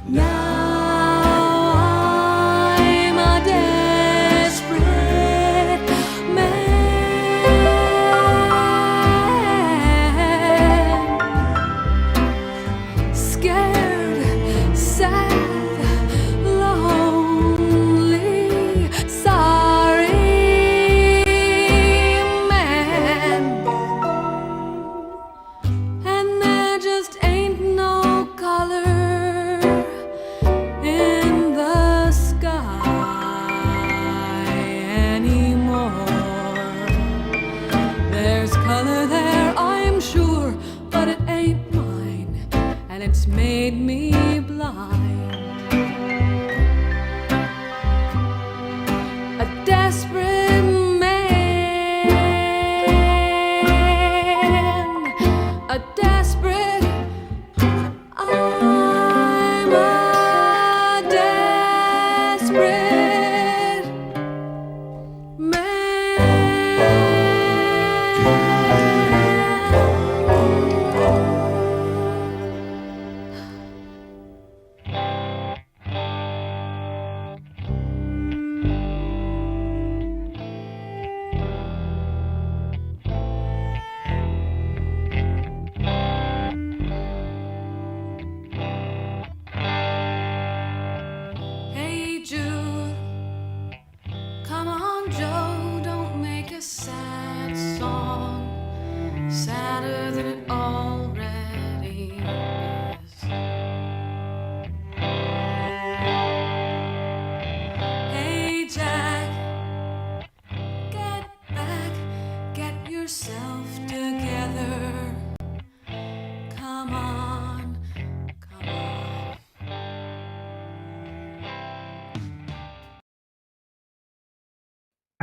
Now I'm a desperate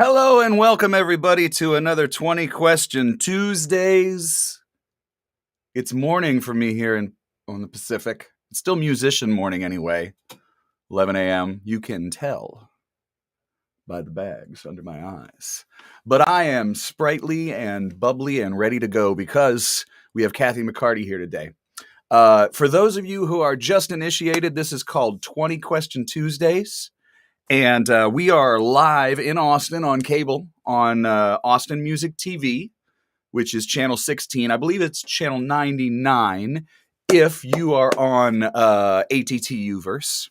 Hello and welcome everybody to another 20 Question Tuesdays. It's morning for me here on the Pacific. It's still musician morning anyway. 11 a.m. You can tell by the bags under my eyes. But I am sprightly and bubbly and ready to go because we have Kathy McCarty here today. For those of you who are just initiated, this is called 20 Question Tuesdays. And we are live in Austin on cable on Austin Music TV, which is channel 16. I believe it's channel 99 if you are on ATTUverse.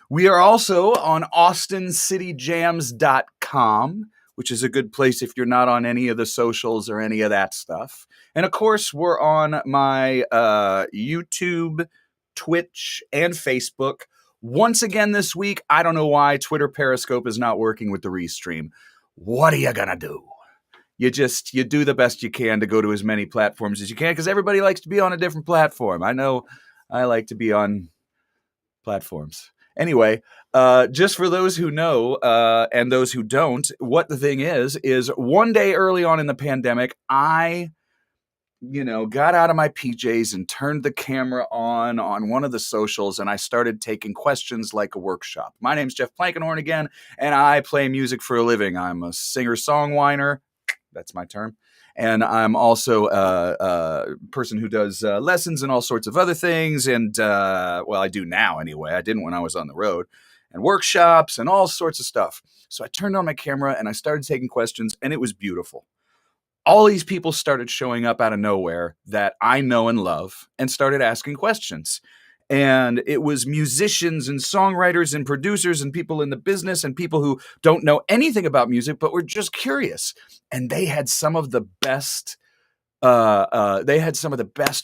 We are also on austincityjams.com, which is a good place if you're not on any of the socials or any of that stuff. And of course, we're on my YouTube, Twitch, and Facebook. Once again this week, I don't know why Twitter Periscope is not working with the restream. What are you gonna do? You do the best you can to go to as many platforms as you can because everybody likes to be on a different platform. I know I like to be on platforms. Anyway, just for those who know and those who don't, what the thing is one day early on in the pandemic, I got out of my PJs and turned the camera on one of the socials, and I started taking questions like a workshop. My name's Jeff Plankenhorn again, and I play music for a living. I'm a singer-songwriter. That's my term. And I'm also a person who does lessons and all sorts of other things. And, well, I do now anyway. I didn't when I was on the road. And workshops and all sorts of stuff. So I turned on my camera and I started taking questions, and it was beautiful. All these people started showing up out of nowhere that I know and love and started asking questions. And it was musicians and songwriters and producers and people in the business and people who don't know anything about music, but were just curious. And they had some of the best,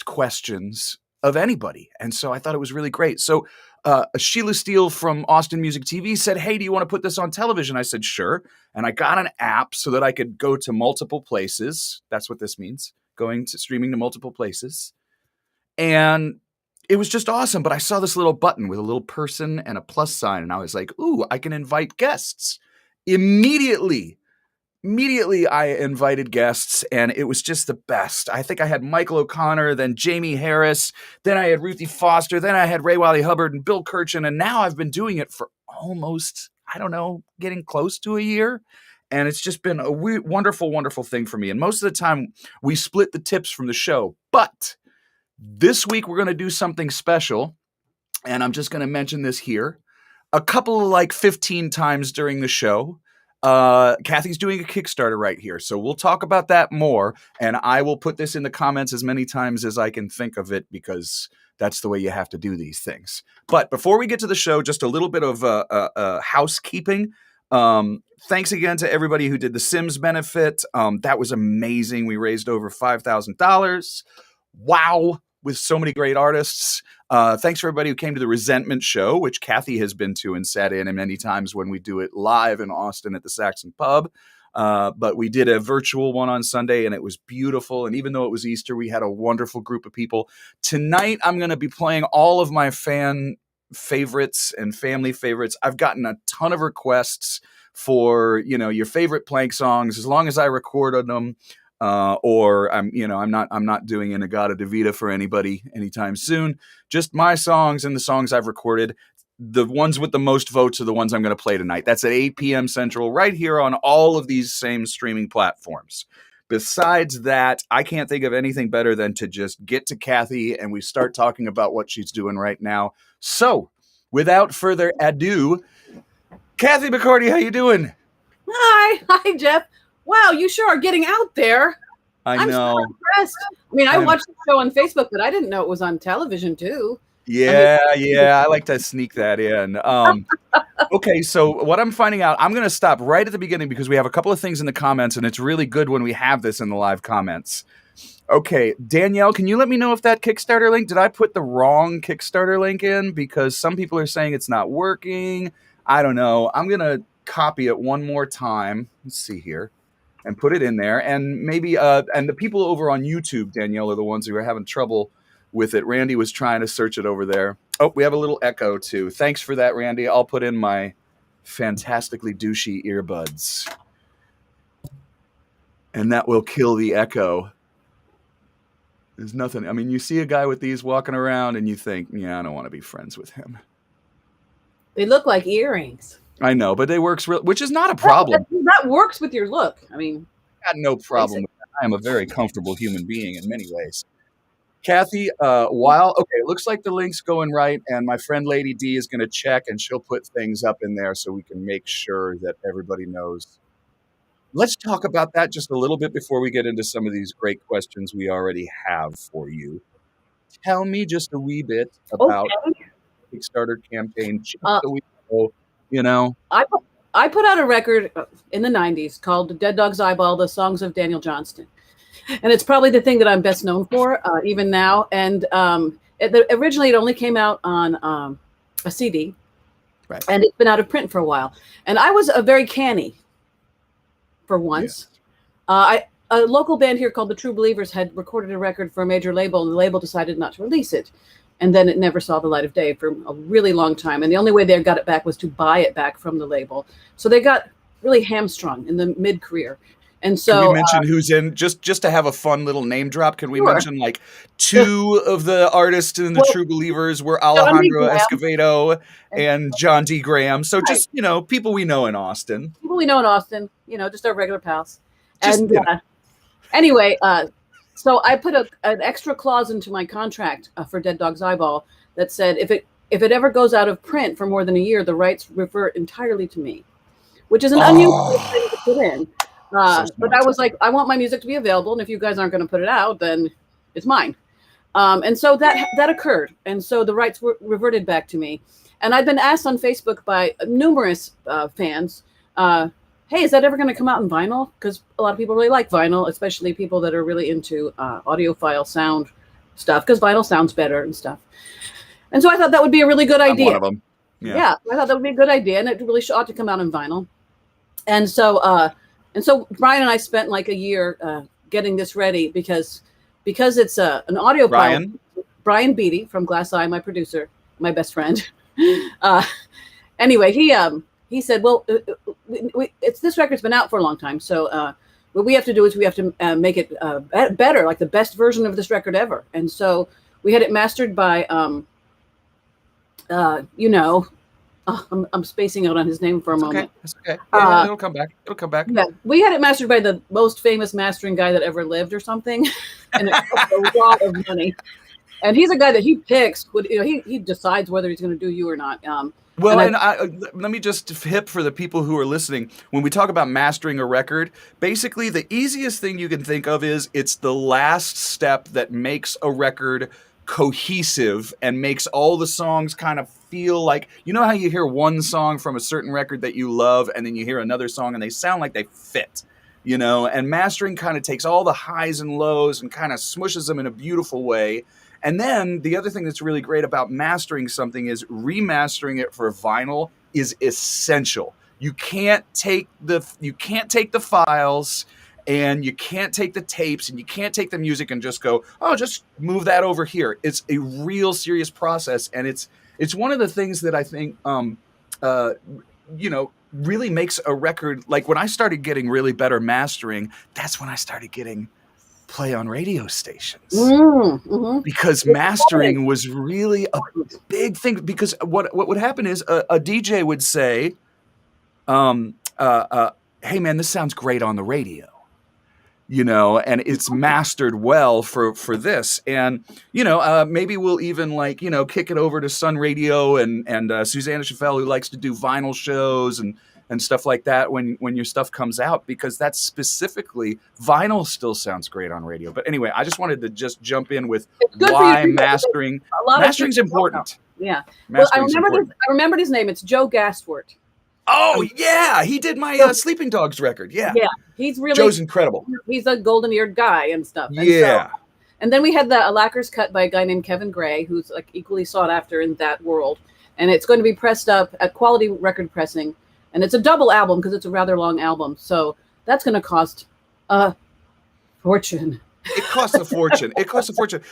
questions of anybody. And so I thought it was really great. So Sheila Steele from Austin Music TV said, "Hey, do you want to put this on television?" I said, "Sure." And I got an app so that I could go to multiple places. That's what this means, streaming to multiple places. And it was just awesome. But I saw this little button with a little person and a plus sign. And I was like, ooh, I can invite guests. Immediately, I invited guests, and it was just the best. I think I had Michael O'Connor, then Jamie Harris, then I had Ruthie Foster, then I had Ray Wiley Hubbard and Bill Kirchen, and now I've been doing it for almost, getting close to a year. And it's just been a wonderful, wonderful thing for me. And most of the time, we split the tips from the show. But this week, we're going to do something special, and I'm just going to mention this here. A couple of 15 times during the show, Kathy's doing a Kickstarter right here. So we'll talk about that more, and I will put this in the comments as many times as I can think of it because that's the way you have to do these things. But before we get to the show, just a little bit of housekeeping. Thanks again to everybody who did the Sims benefit. That was amazing. We raised over $5,000. Wow. With so many great artists. Thanks for everybody who came to the Resentment Show, which Kathy has been to and sat in many times when we do it live in Austin at the Saxon Pub. But we did a virtual one on Sunday, and it was beautiful. And even though it was Easter, we had a wonderful group of people. Tonight, I'm going to be playing all of my fan favorites and family favorites. I've gotten a ton of requests for, your favorite Plank songs, as long as I recorded them. Or I'm not doing an Agata Davida for anybody anytime soon. Just my songs and the songs I've recorded. The ones with the most votes are the ones I'm going to play tonight. That's at 8 p.m. Central, right here on all of these same streaming platforms. Besides that, I can't think of anything better than to just get to Kathy and we start talking about what she's doing right now. So, without further ado, Kathy McCarty, how you doing? Hi, Jeff. Wow, you sure are getting out there. I'm so impressed. I watched the show on Facebook, but I didn't know it was on television too. Yeah, I like to sneak that in. Okay, so what I'm finding out, I'm going to stop right at the beginning because we have a couple of things in the comments, and it's really good when we have this in the live comments. Okay, Danielle, can you let me know if that Kickstarter link, did I put the wrong Kickstarter link in? Because some people are saying it's not working. I don't know. I'm going to copy it one more time. Let's see here. And put it in there. And maybe, and the people over on YouTube, Danielle, are the ones who are having trouble with it. Randy was trying to search it over there. Oh, we have a little echo too. Thanks for that, Randy. I'll put in my fantastically douchey earbuds. and that will kill the echo. There's nothing. I mean, you see a guy with these walking around and you think, yeah, I don't want to be friends with him. They look like earrings. I know, but they works which is not a problem. That works with your look. I mean, I got no problem with that. I am a very comfortable human being in many ways. Kathy, it looks like the link's going right, and my friend Lady D is going to check, and she'll put things up in there so we can make sure that everybody knows. Let's talk about that just a little bit before we get into some of these great questions we already have for you. Tell me just a wee bit about the Kickstarter campaign, just so we know, you know. I put out a record in the 90s called Dead Dog's Eyeball, The Songs of Daniel Johnston. And it's probably the thing that I'm best known for, even now. And originally it only came out on a CD. Right. And it's been out of print for a while. And I was very canny for once. Yeah. A local band here called the True Believers had recorded a record for a major label, and the label decided not to release it. And then it never saw the light of day for a really long time. And the only way they got it back was to buy it back from the label. So they got really hamstrung in the mid-career. And so, can we mention who's in, just to have a fun little name drop? Can we mention like two of the artists in the True Believers were Alejandro Escovedo and John D. Graham. So just, people we know in Austin. People we know in Austin, just our regular pals. And anyway, so I put an extra clause into my contract for Dead Dog's Eyeball that said if it ever goes out of print for more than a year, the rights revert entirely to me, which is an unusual thing to put in. But I was like, I want my music to be available, and if you guys aren't going to put it out, then it's mine. And so that occurred, and so the rights were reverted back to me. And I've been asked on Facebook by numerous fans, hey, is that ever going to come out in vinyl? Because a lot of people really like vinyl, especially people that are really into audiophile sound stuff, because vinyl sounds better and stuff. And so I thought that would be a really good idea. I'm one of them. Yeah, I thought that would be a good idea, and it really ought to come out in vinyl. And so Brian and I spent like a year getting this ready because it's an audio file. Brian Beatty from Glass Eye, my producer, my best friend. Anyway, he said, well, this record's been out for a long time. So what we have to do is we have to make it better, like the best version of this record ever. And so we had it mastered by, I'm spacing out on his name for a moment. That's okay. Yeah, it'll come back. Yeah, we had it mastered by the most famous mastering guy that ever lived or something. And it cost a lot of money. And he's a guy that he picks. He decides whether he's going to do you or not. Let me just hip for the people who are listening. When we talk about mastering a record, basically the easiest thing you can think of is it's the last step that makes a record cohesive and makes all the songs kind of feel like, how you hear one song from a certain record that you love and then you hear another song and they sound like they fit, and mastering kind of takes all the highs and lows and kind of smushes them in a beautiful way. And then the other thing that's really great about mastering something is remastering it for vinyl is essential. You can't take the files and you can't take the tapes and you can't take the music and just go, oh, just move that over here. It's a real serious process, and it's one of the things that I think really makes a record. Like when I started getting really better mastering, that's when I started getting play on radio stations, because mastering was really a big thing. Because what would happen is a DJ would say, hey man, this sounds great on the radio, and it's mastered well for this. And, maybe we'll even kick it over to Sun Radio and Susanna Chaffel, who likes to do vinyl shows and stuff like that when your stuff comes out, because that's specifically vinyl still sounds great on radio. But anyway, I just wanted to just jump in with why mastering's important. Yeah. Well, I remembered his name. It's Joe Gastwort. Oh yeah, he did my Sleeping Dogs record. Yeah, Joe's incredible. He's a golden-eared guy and stuff. And and then we had a lacquers cut by a guy named Kevin Gray, who's like equally sought after in that world, and it's going to be pressed up at Quality Record Pressing, and it's a double album because it's a rather long album. So that's going to cost a fortune. It costs a fortune.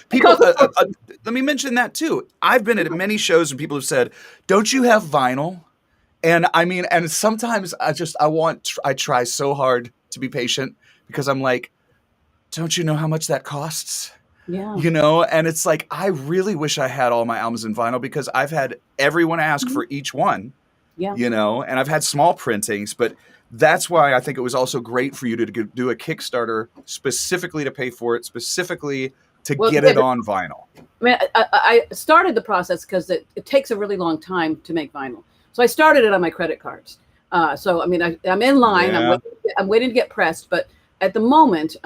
People, let me mention that too. I've been at many shows and people have said, "Don't you have vinyl?" And I mean, and sometimes I try so hard to be patient because I'm like, don't you know how much that costs? Yeah. You know, and it's like, I really wish I had all my albums in vinyl, because I've had everyone ask for each one, Yeah. you know, and I've had small printings, but that's why I think it was also great for you to do a Kickstarter specifically to pay for it, specifically to get it on vinyl. I mean, I started the process because it takes a really long time to make vinyl. So I started it on my credit cards. So, I mean, I'm in line. Yeah. I'm waiting to get pressed. But at the moment,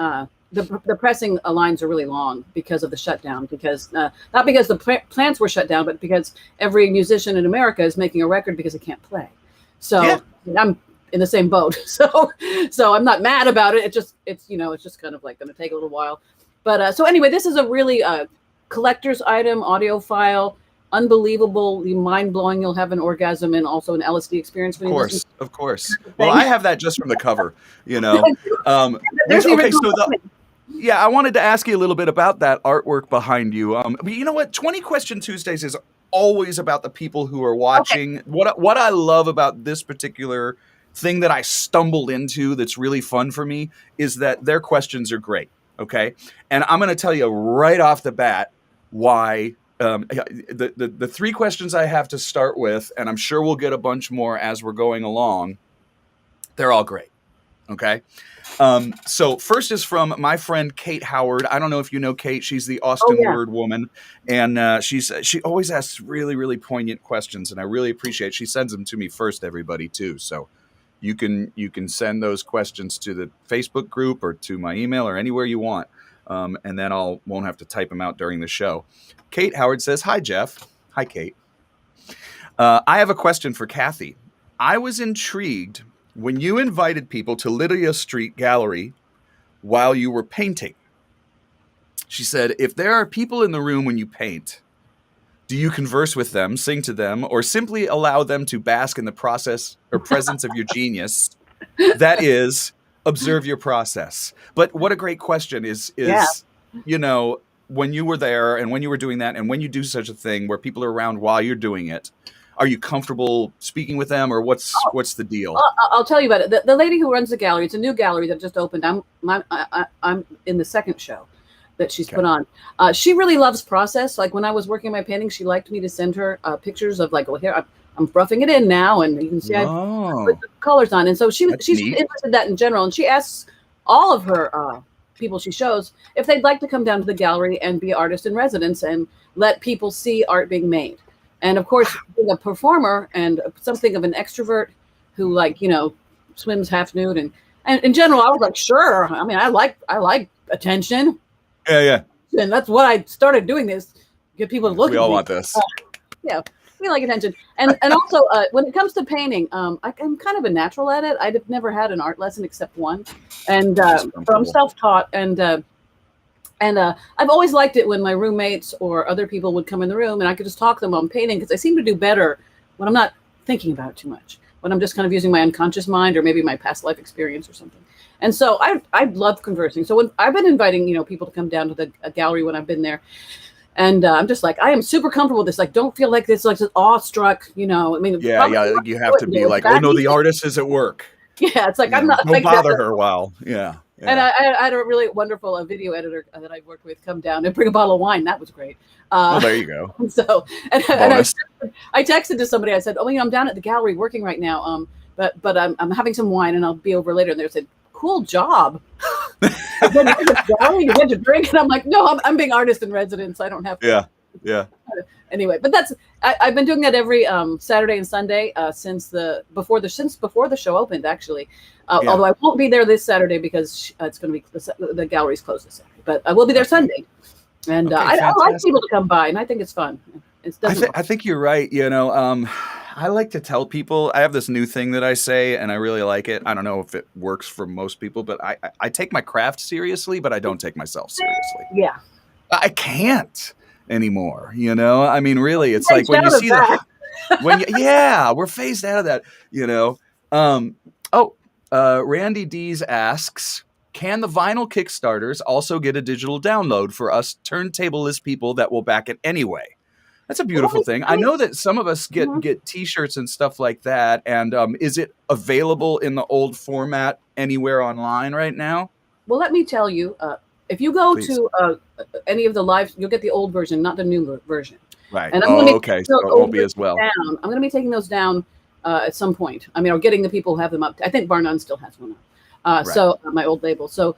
the pressing lines are really long because of the shutdown. Because not because the plants were shut down, but because every musician in America is making a record because they can't play. So Yeah. I'm in the same boat. So I'm not mad about it. It's just kind of like going to take a little while. But so anyway, this is a really collector's item, audio file, unbelievably mind-blowing. You'll have an orgasm and also an LSD experience. Of course. Well, I have that just from the cover, you know. I wanted to ask you a little bit about that artwork behind you. But you know what? 20 Question Tuesdays is always about the people who are watching. Okay. What I love about this particular thing that I stumbled into that's really fun for me is that their questions are great. Okay. And I'm going to tell you right off the bat why the 3 questions I have to start with, and I'm sure we'll get a bunch more as we're going along. They're all great. Okay. So first is from my friend Kate Howard. I don't know if you know Kate. She's the Austin Word woman. And she always asks really, really poignant questions. And I really appreciate it. She sends them to me first, everybody, too. So you can send those questions to the Facebook group or to my email or anywhere you want. And then won't have to type them out during the show. Kate Howard says, "Hi, Jeff." Hi, Kate. I have a question for Kathy. I was intrigued when you invited people to Lydia Street Gallery while you were painting. She said, if there are people in the room when you paint, do you converse with them, sing to them, or simply allow them to bask in the process or presence of your genius? That is, observe your process. But what a great question is, you know, when you were there and when you were doing that and when you do such a thing where people are around while you're doing it, are you comfortable speaking with them, or what's the deal? I'll tell you about it. The lady who runs the gallery, it's a new gallery that just opened. I'm in the second show that she's put on. She really loves process. Like when I was working my painting, she liked me to send her pictures of like, well, here I'm roughing it in now, and you can see I put the colors on. And so she's interested in that in general, and she asks all of her people she shows if they'd like to come down to the gallery and be artist in residence and let people see art being made. And of course, being a performer and something of an extrovert who, like, you know, swims half nude and in general, I was like, sure. I mean, I like attention. Yeah. And that's what I started doing this. Get people to look at me. We all want this. Yeah, we like attention. And also, when it comes to painting, I'm kind of a natural at it. I've never had an art lesson except one, and so I'm self-taught. And I've always liked it when my roommates or other people would come in the room and I could just talk to them on painting, because I seem to do better when I'm not thinking about it too much, when I'm just kind of using my unconscious mind or maybe my past life experience or something. And so I love conversing. So when I've been inviting, you know, people to come down to the gallery when I've been there, and I'm just like, I am super comfortable with this. Like, don't feel like this, like just awestruck, you know. I mean, you have to be like, oh no, the artist is at work. Yeah, it's like I'm not. Don't like bother her while. Yeah. And I had a really wonderful video editor that I worked with come down and bring a bottle of wine. That was great. Well, there you go. So, and I texted to somebody. I said, "Oh, you know, I'm down at the gallery working right now. But I'm having some wine and I'll be over later." And they said, "Cool job." You get to drink, and I'm like, "No, I'm being artist in residence. I don't have to." Yeah. Anyway, but I've been doing that every Saturday and Sunday since before the show opened, actually. Although I won't be there this Saturday because it's going to be the gallery's closed this Saturday, but I will be there Sunday. And I like people to come by, and I think it's fun. I think you're right. You know, I like to tell people, I have this new thing that I say, and I really like it. I don't know if it works for most people, but I take my craft seriously, but I don't take myself seriously. Yeah. I can't anymore. You know, I mean, really, it's like when you see we're phased out of that, you know. Randy Dees asks, can the vinyl Kickstarters also get a digital download for us turntableless people that will back it anyway? That's a beautiful thing. I know that some of us get T-shirts and stuff like that. And is it available in the old format anywhere online right now? Well, let me tell you, if you go Please. to any of the live, you'll get the old version, not the new version. Right. And I'm Oh, going to be okay. taking those So it old won't be as versions well. down. I'm going to be taking those down at some point. I mean, or getting the people who have them up. I think Bar None still has one up. So my old label. So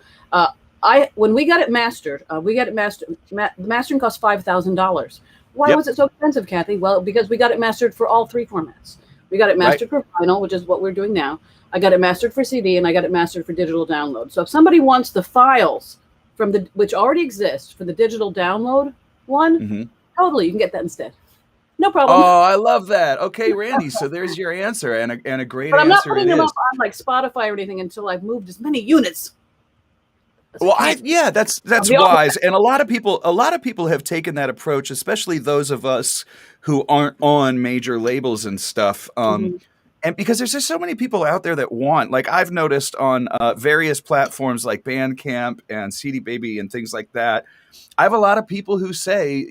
when we got it mastered, the mastering cost $5,000. Why was it so expensive, Kathy? Well, because we got it mastered for all three formats. We got it mastered for vinyl, which is what we're doing now. I got it mastered for CD, and I got it mastered for digital download. So if somebody wants the files from which already exist for the digital download one, totally, you can get that instead. No problem. Oh, I love that. Okay, Randy. So there's your answer, and a great But I'm not answer putting it them is. up on like Spotify or anything until I've moved as many units. Well, that's wise, and a lot of people have taken that approach, especially those of us who aren't on major labels and stuff. And because there's just so many people out there that want, like I've noticed on various platforms like Bandcamp and CD Baby and things like that, I have a lot of people who say,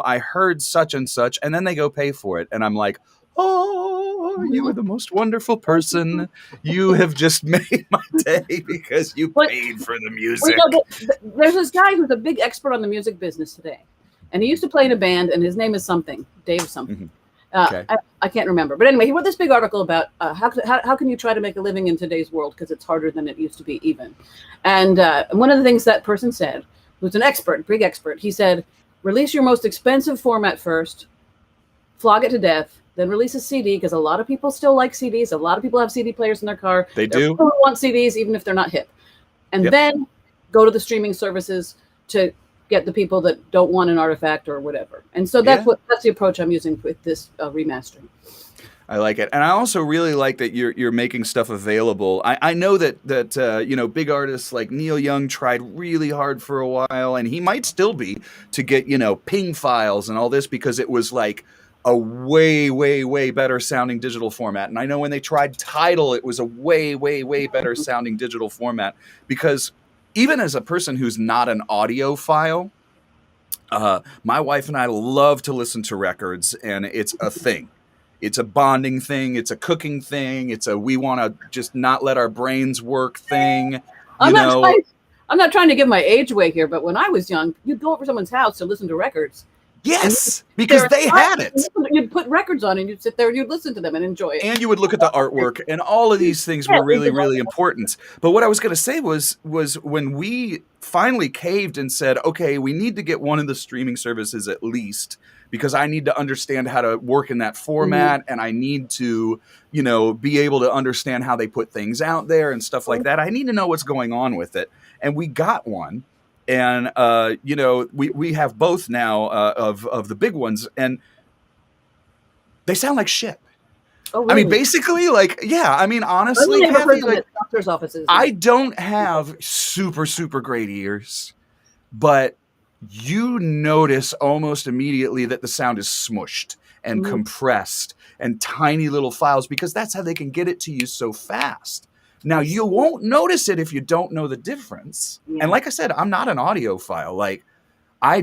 I heard such and such, and then they go pay for it, and I'm like, oh, you are the most wonderful person. You have just made my day because you paid for the music. There's this guy who's a big expert on the music business today, and he used to play in a band, and his name is something, Dave something. I can't remember. But anyway, he wrote this big article about how can you try to make a living in today's world, because it's harder than it used to be even. And one of the things that person said, who's an expert, big expert, he said, release your most expensive format first, flog it to death, then release a CD, because a lot of people still like CDs. A lot of people have CD players in their car. They do. There are people who want CDs even if they're not hip. And then go to the streaming services to get the people that don't want an artifact or whatever. And so that's the approach I'm using with this remastering. I like it. And I also really like that you're making stuff available. I know that big artists like Neil Young tried really hard for a while, and he might still be, to get, ping files and all this, because it was like a way, way, way better sounding digital format. And I know when they tried Tidal, it was a way, way, way better sounding digital format, because even as a person who's not an audiophile, my wife and I love to listen to records, and it's a thing. It's a bonding thing. It's a cooking thing. It's a we want to just not let our brains work thing. I'm not trying to give my age away here, but when I was young, you'd go over someone's house to listen to records. Yes, because they had it. You'd put records on, and you'd sit there and you'd listen to them and enjoy it. And you would look at the artwork, and all of these things were really, really important. But what I was going to say was when we finally caved and said, okay, we need to get one of the streaming services at least, because I need to understand how to work in that format, and I need to, be able to understand how they put things out there and stuff like that. I need to know what's going on with it. And we got one. And, we have both now of the big ones, and they sound like shit. Oh, really? I mean, basically, honestly, Kathy, doctor's offices. I don't have super, super great ears, but you notice almost immediately that the sound is smushed and compressed and tiny little files, because that's how they can get it to you so fast. Now, you won't notice it if you don't know the difference. Yeah. And like I said, I'm not an audiophile. Like, I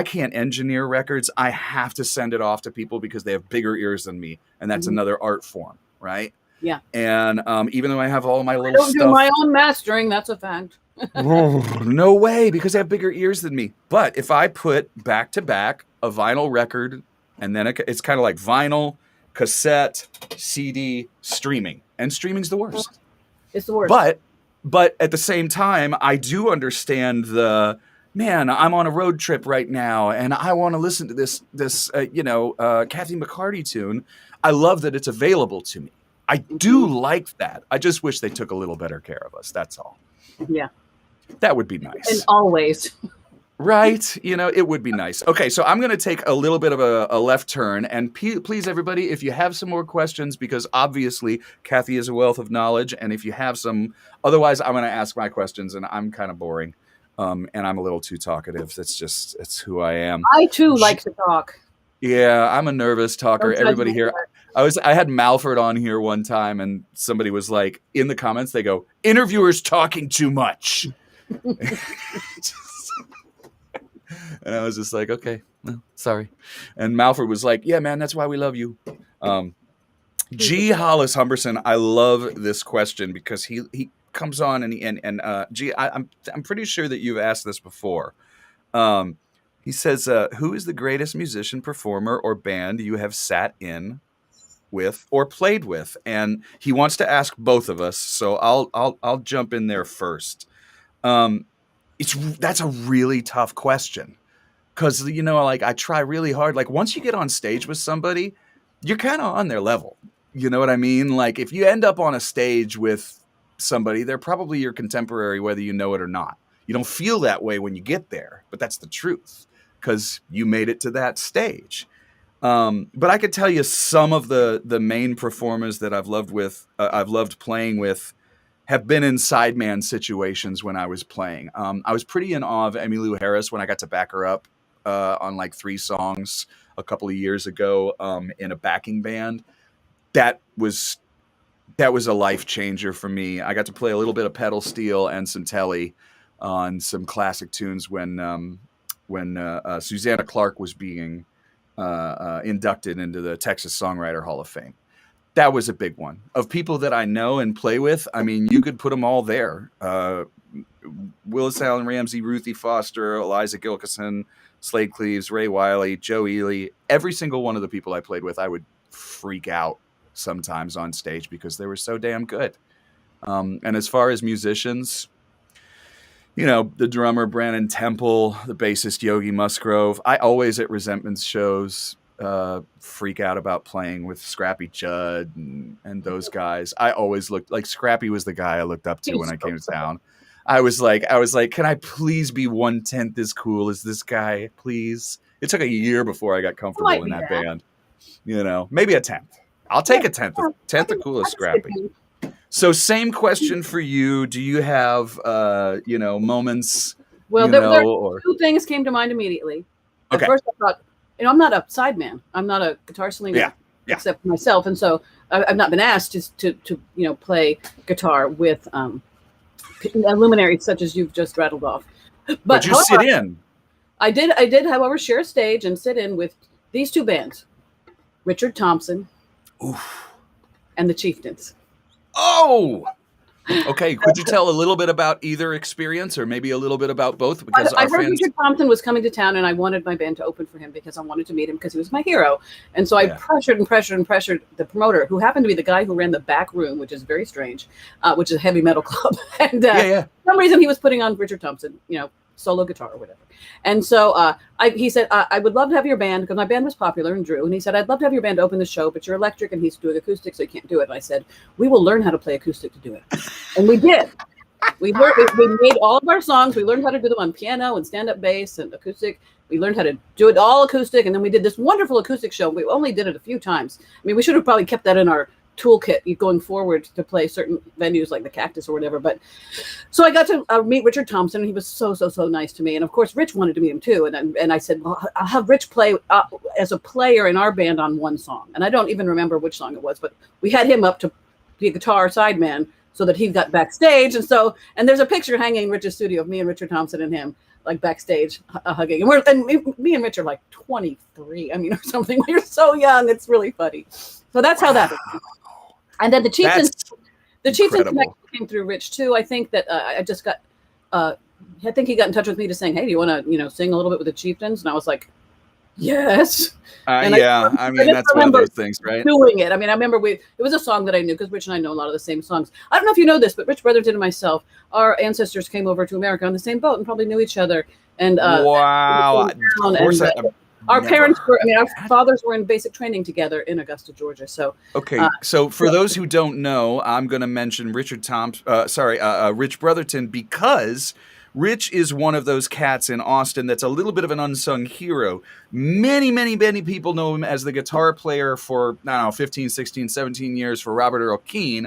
can't engineer records. I have to send it off to people because they have bigger ears than me. And that's another art form, right? Yeah. And even though I have all my little I don't stuff. do my own mastering. That's a fact. No way, because they have bigger ears than me. But if I put back to back a vinyl record, and then it's kind of like vinyl, cassette, CD, streaming. And streaming's the worst. It's the worst. But at the same time, I do understand I'm on a road trip right now, and I want to listen to this Kathy McCarty tune. I love that it's available to me. I do like that. I just wish they took a little better care of us. That's all. Yeah. That would be nice. And always. Right? It would be nice. Okay, so I'm going to take a little bit of a left turn, and please, everybody, if you have some more questions, because obviously Kathy is a wealth of knowledge, and if you have some, otherwise I'm going to ask my questions, and I'm kind of boring, and I'm a little too talkative. It's who I am. I too like to talk. Yeah, I'm a nervous talker. Everybody here. I had Malford on here one time, and somebody was like, in the comments, they go, "Interviewers talking too much." And I was just like, okay, well, sorry. And Malford was like, yeah, man, that's why we love you. G. Hollis Humberson, I love this question because he comes on and gee, I'm pretty sure that you've asked this before. He says, "Who is the greatest musician, performer, or band you have sat in with or played with?" And he wants to ask both of us, so I'll jump in there first. Um, that's a really tough question because like I try really hard. Like once you get on stage with somebody, you're kind of on their level. You know what I mean? Like if you end up on a stage with somebody, they're probably your contemporary, whether you know it or not. You don't feel that way when you get there, but that's the truth because you made it to that stage. But I could tell you some of the main performers that I've loved playing with have been in sideman situations when I was playing. I was pretty in awe of Emmylou Harris when I got to back her up on like 3 songs a couple of years ago in a backing band. That was a life changer for me. I got to play a little bit of pedal steel and some telly on some classic tunes when Susanna Clark was being inducted into the Texas Songwriter Hall of Fame. That was a big one. Of people that I know and play with, I mean, you could put them all there. Willis Allen Ramsey, Ruthie Foster, Eliza Gilkison, Slade Cleaves, Ray Wiley, Joe Ely. Every single one of the people I played with, I would freak out sometimes on stage because they were so damn good. And as far as musicians, the drummer Brandon Temple, the bassist Yogi Musgrove. I always at Resentment's shows freak out about playing with Scrappy Judd and those guys. I always looked like Scrappy was the guy I looked up to when I came to town. I was like, can I please be 1/10 as cool as this guy, please? It took a year before I got comfortable in that band. Maybe a 10th. I'll take a 10th. 10th the coolest Scrappy. So same question for you. Do you have, moments? Well, there were 2 things came to mind immediately. At first I thought, I'm not a sideman. I'm not a guitar slinger, except for myself. And so I've not been asked to play guitar with luminaries such as you've just rattled off. But you sit in. I did, however, share a stage and sit in with these 2 bands, Richard Thompson and the Chieftains. Oh, okay. Could you tell a little bit about either experience or maybe a little bit about both? Because I heard Richard Thompson was coming to town and I wanted my band to open for him because I wanted to meet him because he was my hero. And so I pressured the promoter, who happened to be the guy who ran the back room, which is very strange, which is a heavy metal club. And for some reason he was putting on Richard Thompson, solo guitar or whatever. And so he said, I would love to have your band, because my band was popular and Drew. And he said, I'd love to have your band open the show, but you're electric and he's doing acoustic, so you can't do it. And I said, we will learn how to play acoustic to do it. And we did. We made all of our songs. We learned how to do them on piano and stand-up bass and acoustic. We learned how to do it all acoustic. And then we did this wonderful acoustic show. We only did it a few times. I mean, we should have probably kept that in our toolkit going forward to play certain venues like the Cactus or whatever. But so I got to meet Richard Thompson. And he was so nice to me. And of course, Rich wanted to meet him too. And I said, well, I'll have Rich play as a player in our band on one song. And I don't even remember which song it was, but we had him up to be a guitar sideman so that he got backstage. And there's a picture hanging in Rich's studio of me and Richard Thompson and him like backstage hugging. And me and Rich are like 23, or something. We're so young. It's really funny. So that's how that happened. And then the Chieftains came through Rich too. I think that I think he got in touch with me to saying, hey, do you want to, sing a little bit with the Chieftains? And I was like, yes. That's one of those things, right? Doing it. I remember it was a song that I knew because Rich and I know a lot of the same songs. I don't know if you know this, but Rich Brotherton and myself, our ancestors came over to America on the same boat and probably knew each other. And wow. Our parents our fathers were in basic training together in Augusta, Georgia. So so for those who don't know, I'm going to mention Rich Brotherton because Rich is one of those cats in Austin that's a little bit of an unsung hero. Many people know him as the guitar player for, 15, 16, 17 years for Robert Earl Keen.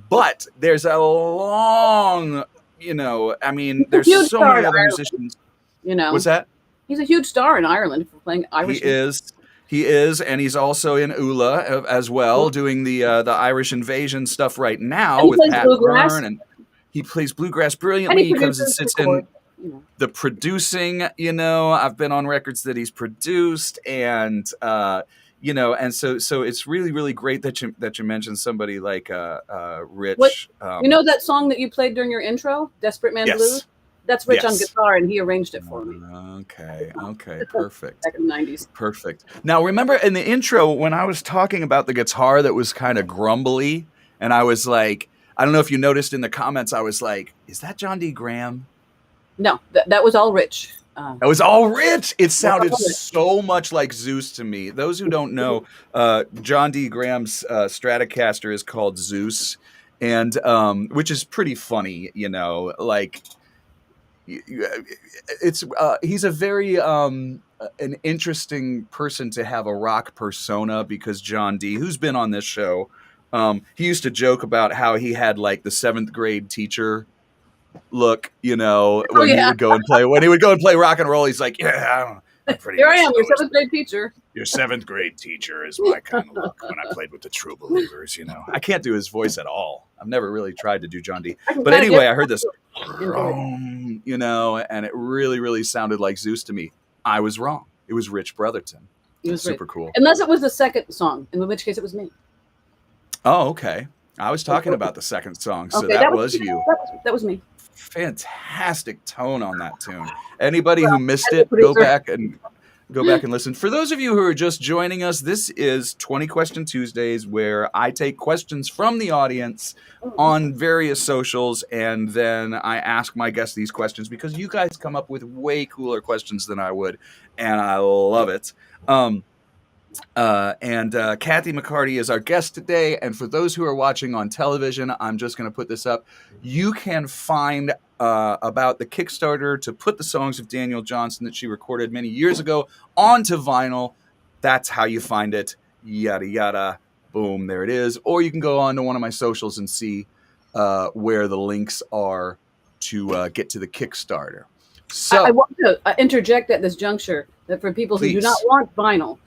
But there's a long, there's so many other musicians. What's that? He's a huge star in Ireland for playing Irish. He is, and he's also in ULA as well, doing the Irish Invasion stuff right now with Pat Byrne, and he plays bluegrass brilliantly. He comes and sits in the producing. I've been on records that he's produced, and and so it's really, really great that you mentioned somebody like Rich. What that song that you played during your intro, Desperate Man Blues? That's Rich on guitar, and he arranged it for me. Okay, perfect. Back in the 90s. Perfect. Now, remember in the intro when I was talking about the guitar that was kind of grumbly, and I was like, I don't know if you noticed in the comments, I was like, is that John D. Graham? No, that was all Rich. That was all Rich. It sounded so much like Zeus to me. Those who don't know, John D. Graham's Stratocaster is called Zeus, and which is pretty funny, like it's he's a very an interesting person to have a rock persona, because John D., who's been on this show, he used to joke about how he had like the 7th grade teacher look, when he would go and play rock and roll. He's like, I'm pretty here I am, your 7th grade teacher. Your 7th grade teacher is my kind of look when I played with the True Believers. I can't do his voice at all. I've never really tried to do John D. But anyway, I heard this, and it really, really sounded like Zeus to me. I was wrong. It was Rich Brotherton. It was super cool. Unless it was the second song, in which case it was me. Oh, okay. I was talking about the second song, so that was you. That was me. Fantastic tone on that tune. Anybody who missed it, go back and listen. For those of you who are just joining us, this is 20 Question Tuesdays, where I take questions from the audience on various socials, and then I ask my guests these questions because you guys come up with way cooler questions than I would, and I love it. Kathy McCarty is our guest today. And for those who are watching on television, I'm just going to put this up. You can find about the Kickstarter to put the songs of Daniel Johnston that she recorded many years ago onto vinyl. That's how you find it. Yada, yada. Boom. There it is. Or you can go on to one of my socials and see where the links are to get to the Kickstarter. So I want to interject at this juncture that for people who do not want vinyl,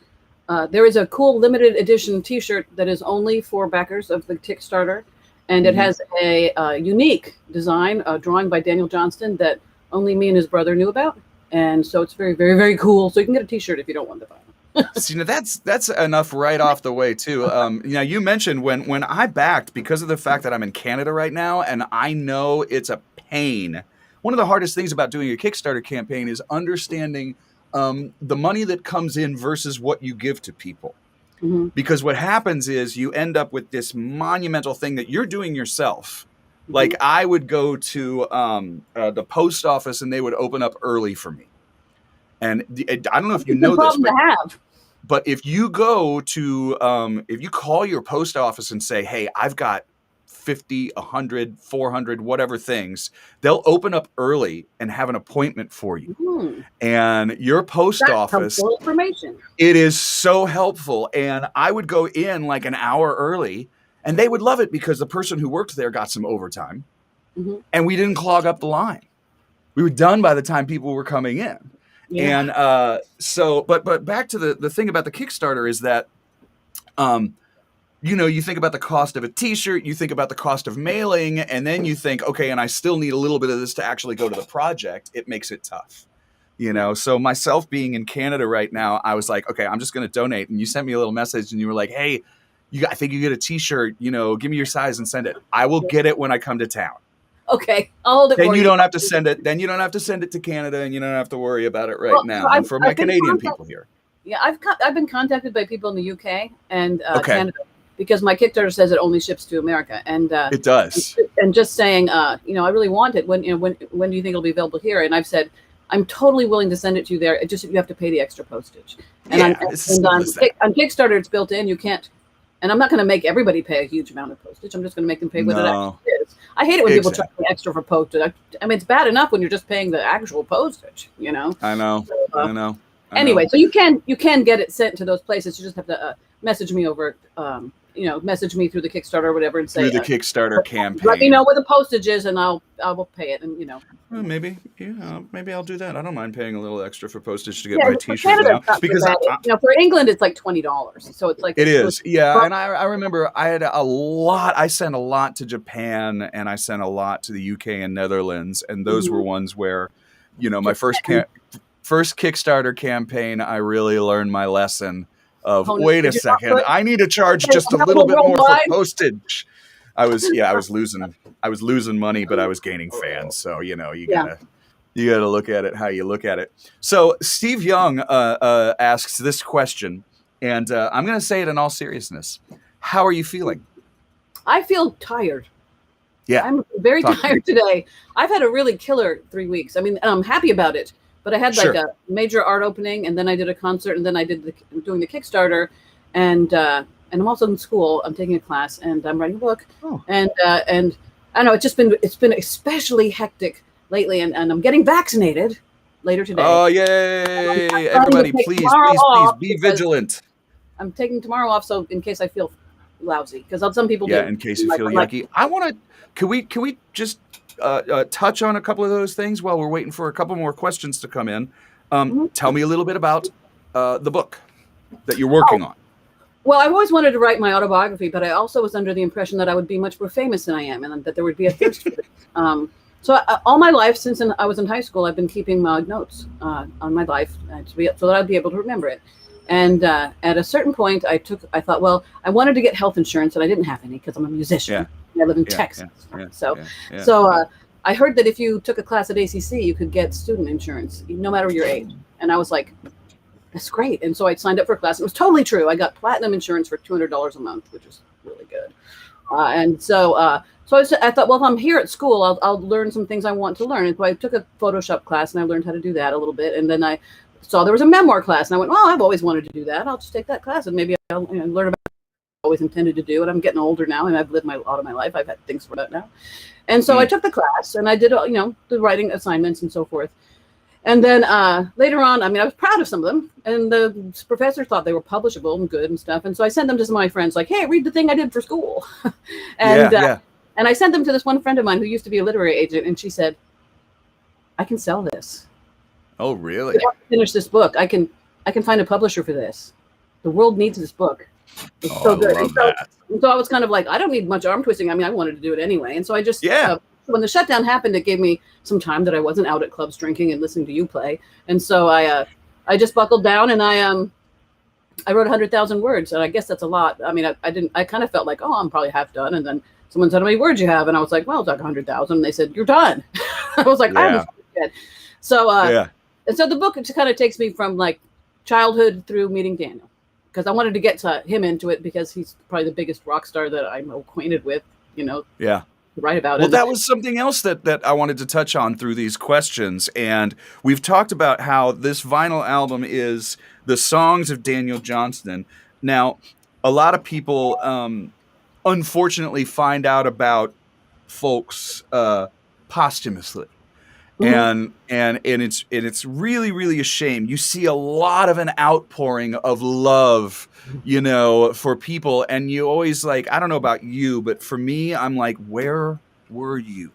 there is a cool limited edition T-shirt that is only for backers of the Kickstarter, and it has a unique design, a drawing by Daniel Johnston that only me and his brother knew about, and so it's very, very, very cool. So you can get a T-shirt if you don't want the vinyl. See, now that's enough right off the way too. You mentioned when I backed, because of the fact that I'm in Canada right now, and I know it's a pain. One of the hardest things about doing a Kickstarter campaign is understanding the money that comes in versus what you give to people. Mm-hmm. Because what happens is you end up with this monumental thing that you're doing yourself. Mm-hmm. Like I would go to the post office and they would open up early for me. And I don't know if you know this, but if you go to, if you call your post office and say, hey, I've got 50, 100, 400, whatever things, they'll open up early and have an appointment for you. Mm-hmm. And your post office, helpful information. It is so helpful. And I would go in like an hour early, and they would love it because the person who worked there got some overtime, mm-hmm. and we didn't clog up the line. We were done by the time people were coming in. Yeah. And but back to the thing about the Kickstarter is that, you think about the cost of a T-shirt, you think about the cost of mailing, and then you think, okay, and I still need a little bit of this to actually go to the project. It makes it tough, So myself being in Canada right now, I was like, okay, I'm just going to donate. And you sent me a little message, and you were like, hey, I think you get a T-shirt. Give me your size and send it. I will get it when I come to town. Okay, I'll hold it. Then you don't have to send it. Then you don't have to send it to Canada, and you don't have to worry about it now. So and for my Canadian people here, yeah, I've been contacted by people in the UK and Canada. Because my Kickstarter says it only ships to America, and it does. And just saying, I really want it. When do you think it'll be available here? And I've said, I'm totally willing to send it to you there. It just you have to pay the extra postage. And on Kickstarter, it's built in. You can't. And I'm not going to make everybody pay a huge amount of postage. I'm just going to make them pay what it actually is. I hate it when people charge me extra for postage. I mean, it's bad enough when you're just paying the actual postage. I know. So, I know. Anyway, so you can get it sent to those places. You just have to message me over. Message me through the Kickstarter or whatever and say through the Kickstarter campaign. Let me know what the postage is, and I will pay it. And well, maybe I'll do that. I don't mind paying a little extra for postage to get my T-shirt now. Because for England it's like $20, so it's like it is. Yeah, and I remember I had a lot. I sent a lot to Japan, and I sent a lot to the UK and Netherlands, and those were ones where, my first Kickstarter campaign, I really learned my lesson. of Oh, no, wait a did you not second, put- I need to charge Okay, just a I'm little bit more for worldwide. postage. I was losing money, but I was gaining fans. So you gotta look at it how you look at it. So Steve Young asks this question, and I'm gonna say it in all seriousness. How are you feeling? I feel tired. Yeah, I'm very talk to me. tired today. I've had a really killer 3 weeks. I mean, I'm happy about it, but I had like Sure. a major art opening, and then I did a concert, and then I did doing the Kickstarter, and I'm also in school. I'm taking a class, and I'm writing a book, Oh. and I know it's been especially hectic lately, and I'm getting vaccinated later today. Oh, I'm yay! planning to Everybody, take please, tomorrow please, please off be because vigilant. I'm taking tomorrow off, so in case I feel lousy, because some people do. Yeah, in case you feel yucky. I want to. Can we just touch on a couple of those things while we're waiting for a couple more questions to come in? Tell me a little bit about the book that you're working on. Well, I've always wanted to write my autobiography, but I also was under the impression that I would be much more famous than I am, and that there would be a thirst for this. So all my life, since I was in high school, I've been keeping notes on my life so that I'd be able to remember it. And at a certain point, I thought, well, I wanted to get health insurance, and I didn't have any because I'm a musician. Yeah. I live in Texas. So Yeah. I heard that if you took a class at ACC, you could get student insurance, no matter your age. And I was like, that's great. And so I signed up for a class. It was totally true. I got platinum insurance for $200 a month, which is really good. So I thought, well, if I'm here at school, I'll learn some things I want to learn. And so I took a Photoshop class, and I learned how to do that a little bit. And then I saw there was a memoir class, and I went, well, I've always wanted to do that. I'll just take that class, and maybe I'll learn about what I always intended to do. And I'm getting older now, and I've lived a lot of my life. I've had things for that now. And so I took the class, and I did, the writing assignments and so forth. And then later on, I was proud of some of them, and the professor thought they were publishable and good and stuff. And so I sent them to some of my friends, like, hey, read the thing I did for school. And I sent them to this one friend of mine who used to be a literary agent, and she said, I can sell this. Oh, really? If I finish this book, I can find a publisher for this. The world needs this book. It's so good. I love that. And so I was kind of like, I don't need much arm twisting. I wanted to do it anyway. And so I just, when the shutdown happened, it gave me some time that I wasn't out at clubs drinking and listening to you play. And so I just buckled down, and I wrote 100,000 words. And I guess that's a lot. I kind of felt like, oh, I'm probably half done. And then someone said, how many words you have? And I was like, well, it's like 100,000. And they said, you're done. I was like, I haven't yet. So, and so the book just kind of takes me from like childhood through meeting Daniel, because I wanted to get him into it because he's probably the biggest rock star that I'm acquainted with, Yeah. to write about it. Well, that was something else that I wanted to touch on through these questions. And we've talked about how this vinyl album is the songs of Daniel Johnston. Now, a lot of people unfortunately find out about folks posthumously. And it's really, really a shame. You see a lot of an outpouring of love, for people. And you always like, I don't know about you, but for me, I'm like, where were you?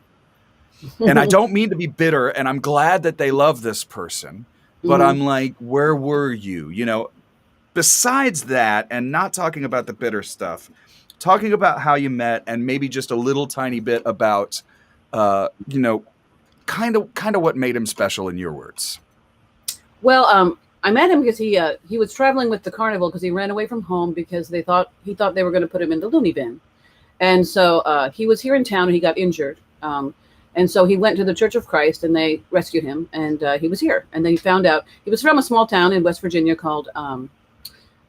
And I don't mean to be bitter, and I'm glad that they love this person, but I'm like, where were you? Besides that, and not talking about the bitter stuff, talking about how you met, and maybe just a little tiny bit about, kind of what made him special in your words. Well, I met him because he was traveling with the carnival because he ran away from home because he thought they were going to put him in the loony bin. And so he was here in town, and he got injured. And so he went to the Church of Christ, and they rescued him, and he was here. And then he found out he was from a small town in West Virginia called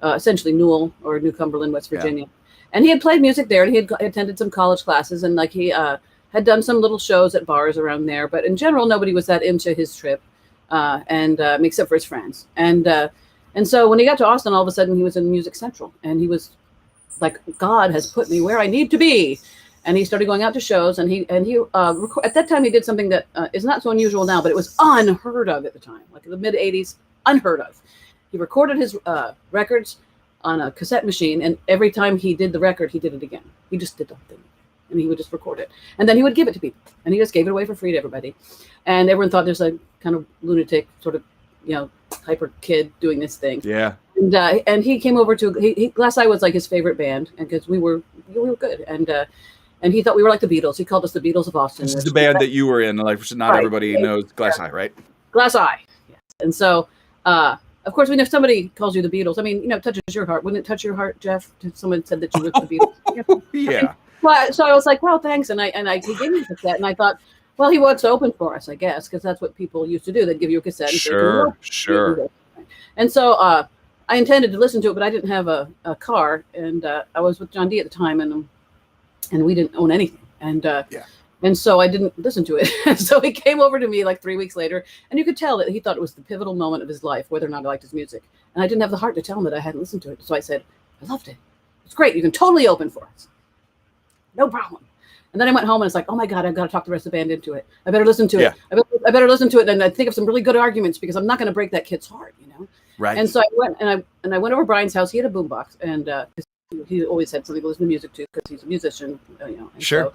essentially Newell, or New Cumberland, West Virginia. Yeah. And he had played music there, and he had attended some college classes, and like he had done some little shows at bars around there. But in general, nobody was that into his trip, except for his friends. And so when he got to Austin, all of a sudden he was in Music Central, and he was like, God has put me where I need to be. And he started going out to shows, and he at that time he did something that is not so unusual now, but it was unheard of at the time, like in the mid '80s, unheard of. He recorded his records on a cassette machine, and every time he did the record, he did it again. He just did the thing, and he would just record it, and then he would give it to people, and he just gave it away for free to everybody. And everyone thought there's a kind of lunatic sort of, hyper kid doing this thing. Yeah. And he came over to Glass Eye was like his favorite band, and because we were good, and he thought we were like the Beatles. He called us the Beatles of Austin. This is the band that you were in. Like, not everybody knows Glass Eye, right? Glass Eye. Yes. And so, of course, when if somebody calls you the Beatles, I mean, it touches your heart. Wouldn't it touch your heart, Jeff? If someone said that you were the Beatles. Yeah. So I was like, well, thanks. And he gave me a cassette, and I thought, well, he wants to open for us, I guess, because that's what people used to do. They'd give you a cassette. And Sure, say, sure. And so I intended to listen to it, but I didn't have a car, and I was with John D at the time, and we didn't own anything, and so I didn't listen to it. So he came over to me like 3 weeks later, and you could tell that he thought it was the pivotal moment of his life, whether or not I liked his music. And I didn't have the heart to tell him that I hadn't listened to it. So I said, I loved it. It's great. You can totally open for us. No problem. And then I went home and it's like, oh my God, I've got to talk the rest of the band into it. I better listen to it. I better listen to it, and I think of some really good arguments because I'm not going to break that kid's heart, Right. And so I went and I went over to Brian's house. He had a boombox, and he always had something to listen to music to because he's a musician, Sure.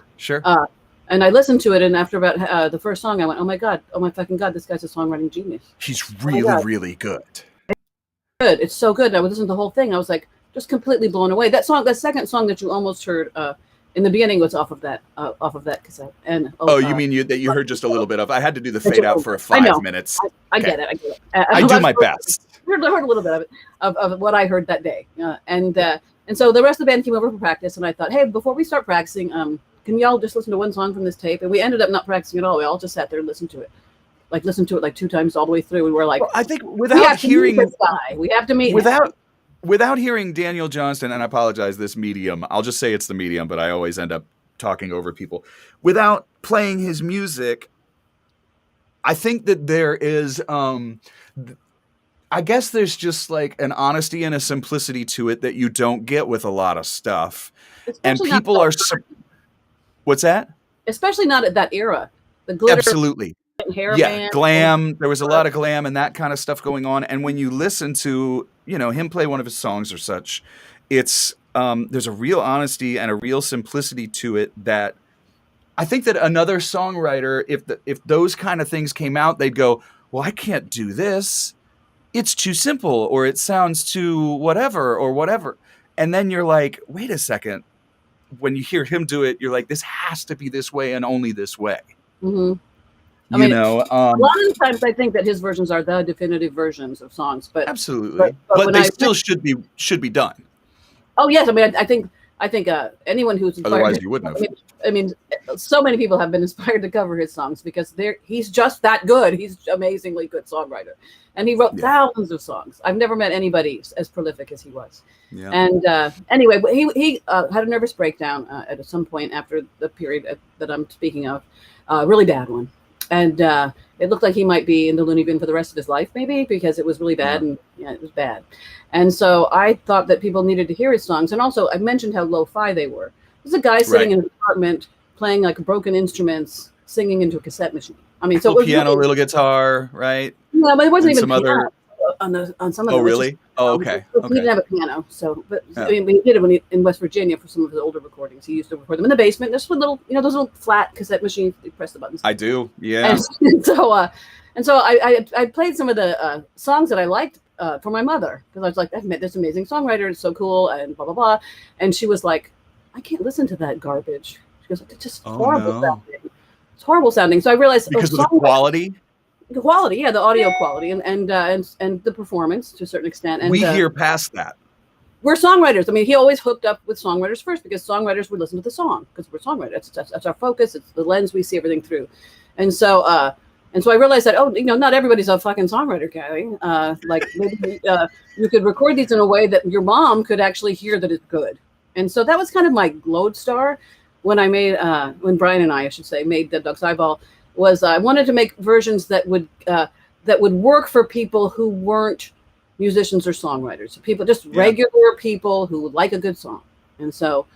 And I listened to it, and after about the first song, I went, oh my fucking God, this guy's a songwriting genius. He's really good. Good. It's so good. And I would listen to the whole thing. I was like, just completely blown away. That second song that you almost heard in the beginning was off of that cassette. And you mean that you heard just a little bit of? I had to do the fade out for 5 minutes. I get it. I do my best. I heard a little bit of what I heard that day, and so the rest of the band came over for practice, and I thought, hey, before we start practicing, can y'all just listen to one song from this tape? And we ended up not practicing at all. We all just sat there and listened to it like 2 times all the way through. We were like, I think without hearing this guy, we have to meet without hearing Daniel Johnston, and I apologize, this medium, I'll just say it's the medium, but I always end up talking over people. Without playing his music, I think that there is, I guess there's just like an honesty and a simplicity to it that you don't get with a lot of stuff. Especially and people are, what's that? Especially not at that era. The glitter. Absolutely. Hair glam. There was a lot of glam and that kind of stuff going on. And when you listen to, him play one of his songs or such, it's there's a real honesty and a real simplicity to it that I think that another songwriter, if those kind of things came out, they'd go, well, I can't do this. It's too simple, or it sounds too whatever. And then you're like, wait a second. When you hear him do it, you're like, this has to be this way and only this way. Mm-hmm. A lot of times I think that his versions are the definitive versions of songs, but absolutely, but they still should be done. Oh yes, I mean, I think anyone who's inspired, otherwise you wouldn't have. I mean, so many people have been inspired to cover his songs because he's just that good. He's amazingly good songwriter, and he wrote thousands of songs. I've never met anybody as prolific as he was. Yeah. And anyway, he had a nervous breakdown at some point after the period that I'm speaking of, really bad one. And it looked like he might be in the loony bin for the rest of his life, maybe, because it was really bad. And it was bad. And so I thought that people needed to hear his songs. And also, I mentioned how lo-fi they were. There's a guy sitting in his apartment playing like broken instruments, singing into a cassette machine. I mean, so it was piano, really, little guitar, right? No, but it wasn't even some piano on some of them. Oh, really? Okay. He didn't have a piano, I mean, he did it in West Virginia for some of his older recordings. He used to record them in the basement. Just with little, those little flat cassette machines. You press the buttons. I do, yeah. And so I played some of the songs that I liked for my mother because I was like, I've met this amazing songwriter. It's so cool, and blah blah blah. And she was like, I can't listen to that garbage. She goes, it's just horrible sounding. It's horrible sounding. So I realized because of the quality. The quality, the audio quality, and the performance to a certain extent. And we hear past that. We're songwriters. I mean, he always hooked up with songwriters first because songwriters would listen to the song because we're songwriters. That's our focus. It's the lens we see everything through. And so I realized that not everybody's a fucking songwriter, Kathy. Like maybe you could record these in a way that your mom could actually hear that it's good. And so that was kind of my lodestar when I made when Brian and I should say made Dead Dog's Eyeball. Was I wanted to make versions that would work for people who weren't musicians or songwriters, people just regular people who like a good song. And so,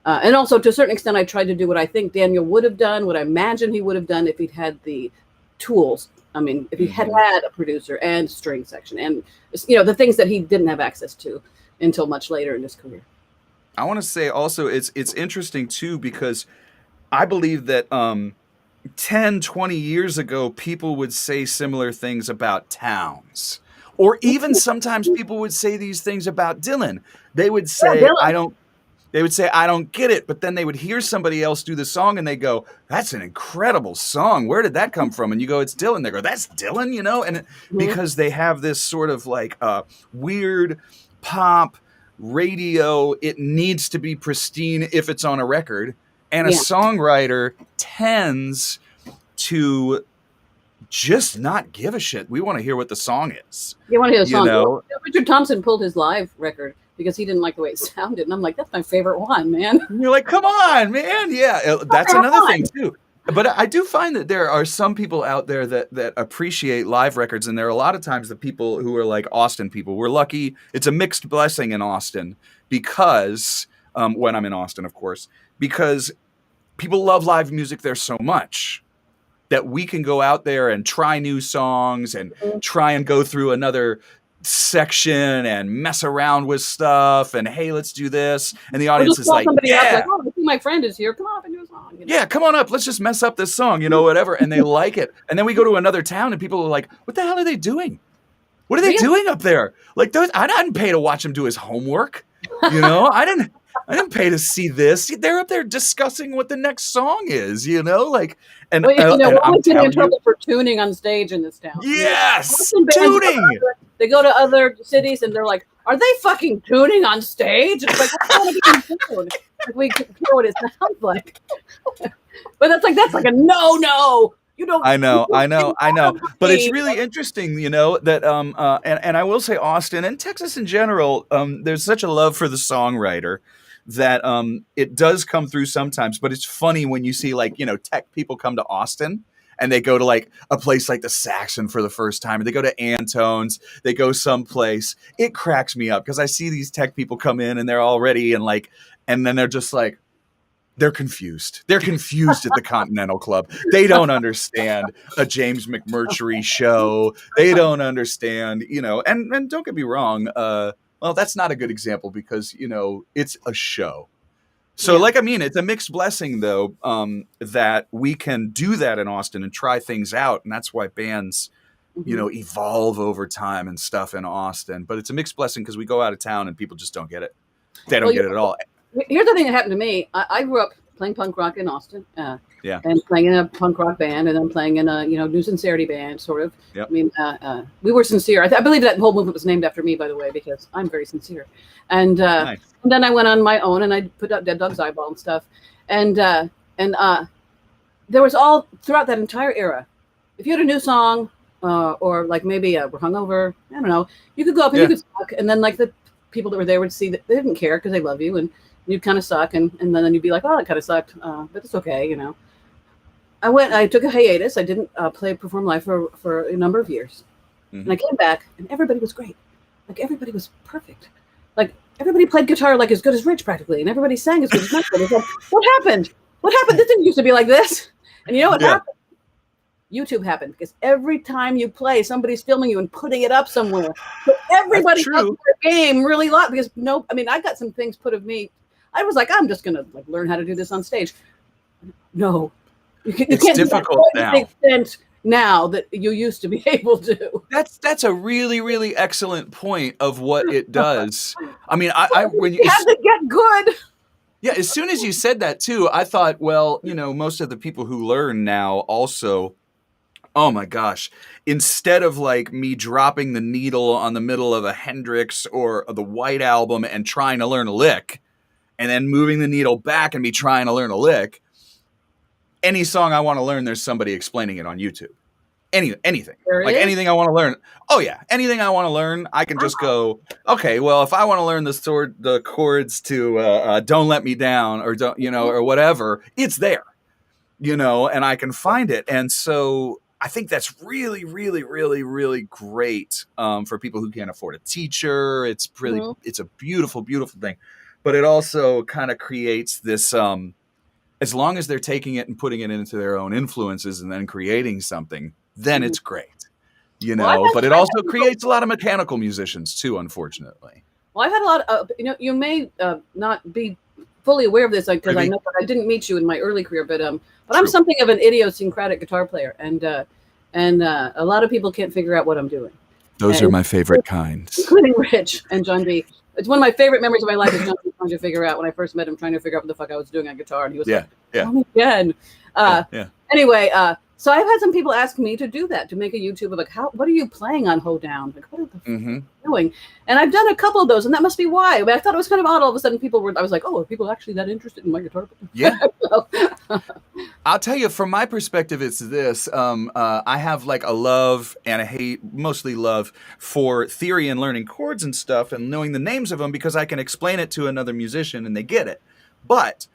and also to a certain extent, I tried to do what I think Daniel would have done, what I imagine he would have done if he'd had the tools. I mean, if he had a producer and string section, and the things that he didn't have access to until much later in his career. I want to say also it's interesting too because I believe that 10, 20 years ago, people would say similar things about Townes. Or even sometimes people would say these things about Dylan. They would say, They would say, I don't get it. But then they would hear somebody else do the song and they go, that's an incredible song. Where did that come from? And you go, it's Dylan. They go, that's Dylan, you know? And because they have this sort of like weird pop radio, it needs to be pristine if it's on a record. And a songwriter tends to just not give a shit. We want to hear what the song is. You want to hear the song. You know? Richard Thompson pulled his live record because he didn't like the way it sounded. And I'm like, that's my favorite one, man. And you're like, come on, man. Yeah, that's another thing, too. But I do find that there are some people out there that appreciate live records. And there are a lot of times the people who are like Austin people. We're lucky. It's a mixed blessing in Austin because, when I'm in Austin, of course, because people love live music there so much that we can go out there and try new songs and try and go through another section and mess around with stuff and hey, let's do this. And the audience is like, yeah, oh, I see my friend is here. Come on up and do a song. You know? Yeah, come on up. Let's just mess up this song, you know, whatever. And they like it. And then we go to another town and people are like, what the hell are they doing? What are they doing up there? Like, I didn't pay to watch him do his homework. You know, I didn't pay to see this. They're up there discussing what the next song is, you know, like, and you know, I'm getting in trouble for tuning on stage in this town. Yes, tuning. They go to other cities and they're like, "Are they fucking tuning on stage?" It's like, like we can hear what it sounds like. But that's like a no. You don't. I know. But it's really interesting, you know, that and I will say Austin and Texas in general, there's such a love for the songwriter that it does come through sometimes. But it's funny when you see like, you know, tech people come to Austin and they go to like a place like the Saxon for the first time, or they go to Antone's, they go someplace. It cracks me up because I see these tech people come in and they're all ready and like, and then they're just like, they're confused. They're confused at the Continental Club. They don't understand a James McMurtry show. They don't understand, you know, and don't get me wrong. Well, that's not a good example because, you know, it's a show. So like, I mean, it's a mixed blessing though, that we can do that in Austin and try things out. And that's why bands, you know, evolve over time and stuff in Austin, but it's a mixed blessing because we go out of town and people just don't get it. They don't get it at all. Here's the thing that happened to me. I grew up playing punk rock in Austin, and playing in a punk rock band, and then playing in a New Sincerity band, sort of. Yep. I mean, we were sincere. I believe that whole movement was named after me, by the way, because I'm very sincere. And, nice. And then I went on my own, and I put out Dead Dog's Eyeball and stuff. And there was all throughout that entire era. If you had a new song, or like maybe we're hungover, I don't know, you could go up and you could suck, and then like the people that were there would see that they didn't care because they love you, and you'd kind of suck, and then you'd be like, oh, it kind of sucked, but it's okay, you know. I took a hiatus. I didn't perform live for a number of years. And I came back, and everybody was great. Like, everybody was perfect. Like, everybody played guitar like as good as Rich, practically, and everybody sang as good as Michael. Like, what happened? What happened? This didn't used to be like this. And you know what happened? YouTube happened, because every time you play, somebody's filming you and putting it up somewhere. So everybody up their game really a lot, because I got some things put of me. I was like, I'm just gonna like learn how to do this on stage. No, it's can't difficult do that to the extent now that you used to be able to. That's a really, really excellent point of what it does. I mean, when you have to get good. Yeah, as soon as you said that too, I thought, well, you know, most of the people who learn now also. Oh my gosh. Instead of like me dropping the needle on the middle of a Hendrix or the White Album and trying to learn a lick, and then moving the needle back and me trying to learn a lick, any song I want to learn, there's somebody explaining it on YouTube. Anything. Like anything I want to learn. Oh yeah. Anything I want to learn, I can just go, okay, well, if I want to learn the chords to Don't Let Me Down, or don't, you know, or whatever, it's there, you know, and I can find it. And so I think that's really, really, really, really great for people who can't afford a teacher. It's really, it's a beautiful, beautiful thing. But it also kind of creates this, as long as they're taking it and putting it into their own influences and then creating something, then it's great, you know. But it also creates a lot of mechanical musicians too, unfortunately. Well, I've had a lot of, you may not be fully aware of this, because I know that I didn't meet you in my early career, but I'm something of an idiosyncratic guitar player, and a lot of people can't figure out what I'm doing. Those are my favorite kinds, including Rich and John B. It's one of my favorite memories of my life is Johnson trying to figure out when I first met him, trying to figure out what the fuck I was doing on guitar, and he was like, "Tell me again." Anyway, so I've had some people ask me to do that, to make a YouTube of like, what are you playing on Hoedown? Like, what are the fuck are you doing? And I've done a couple of those, and that must be why. But I thought it was kind of odd. All of a sudden, I was like, oh, are people actually that interested in my guitar? Yeah. I'll tell you, from my perspective, it's this. I have like a love and a hate, mostly love, for theory and learning chords and stuff and knowing the names of them because I can explain it to another musician and they get it. But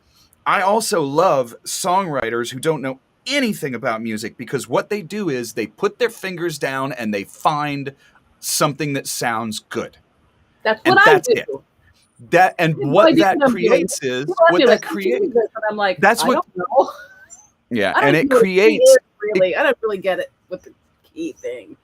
I also love songwriters who don't know anything about music, because what they do is they put their fingers down and they find something that sounds good. That's what I do. What that creates. I'm like, that's what. I don't know. Yeah, and it creates. I don't really get it with the key thing.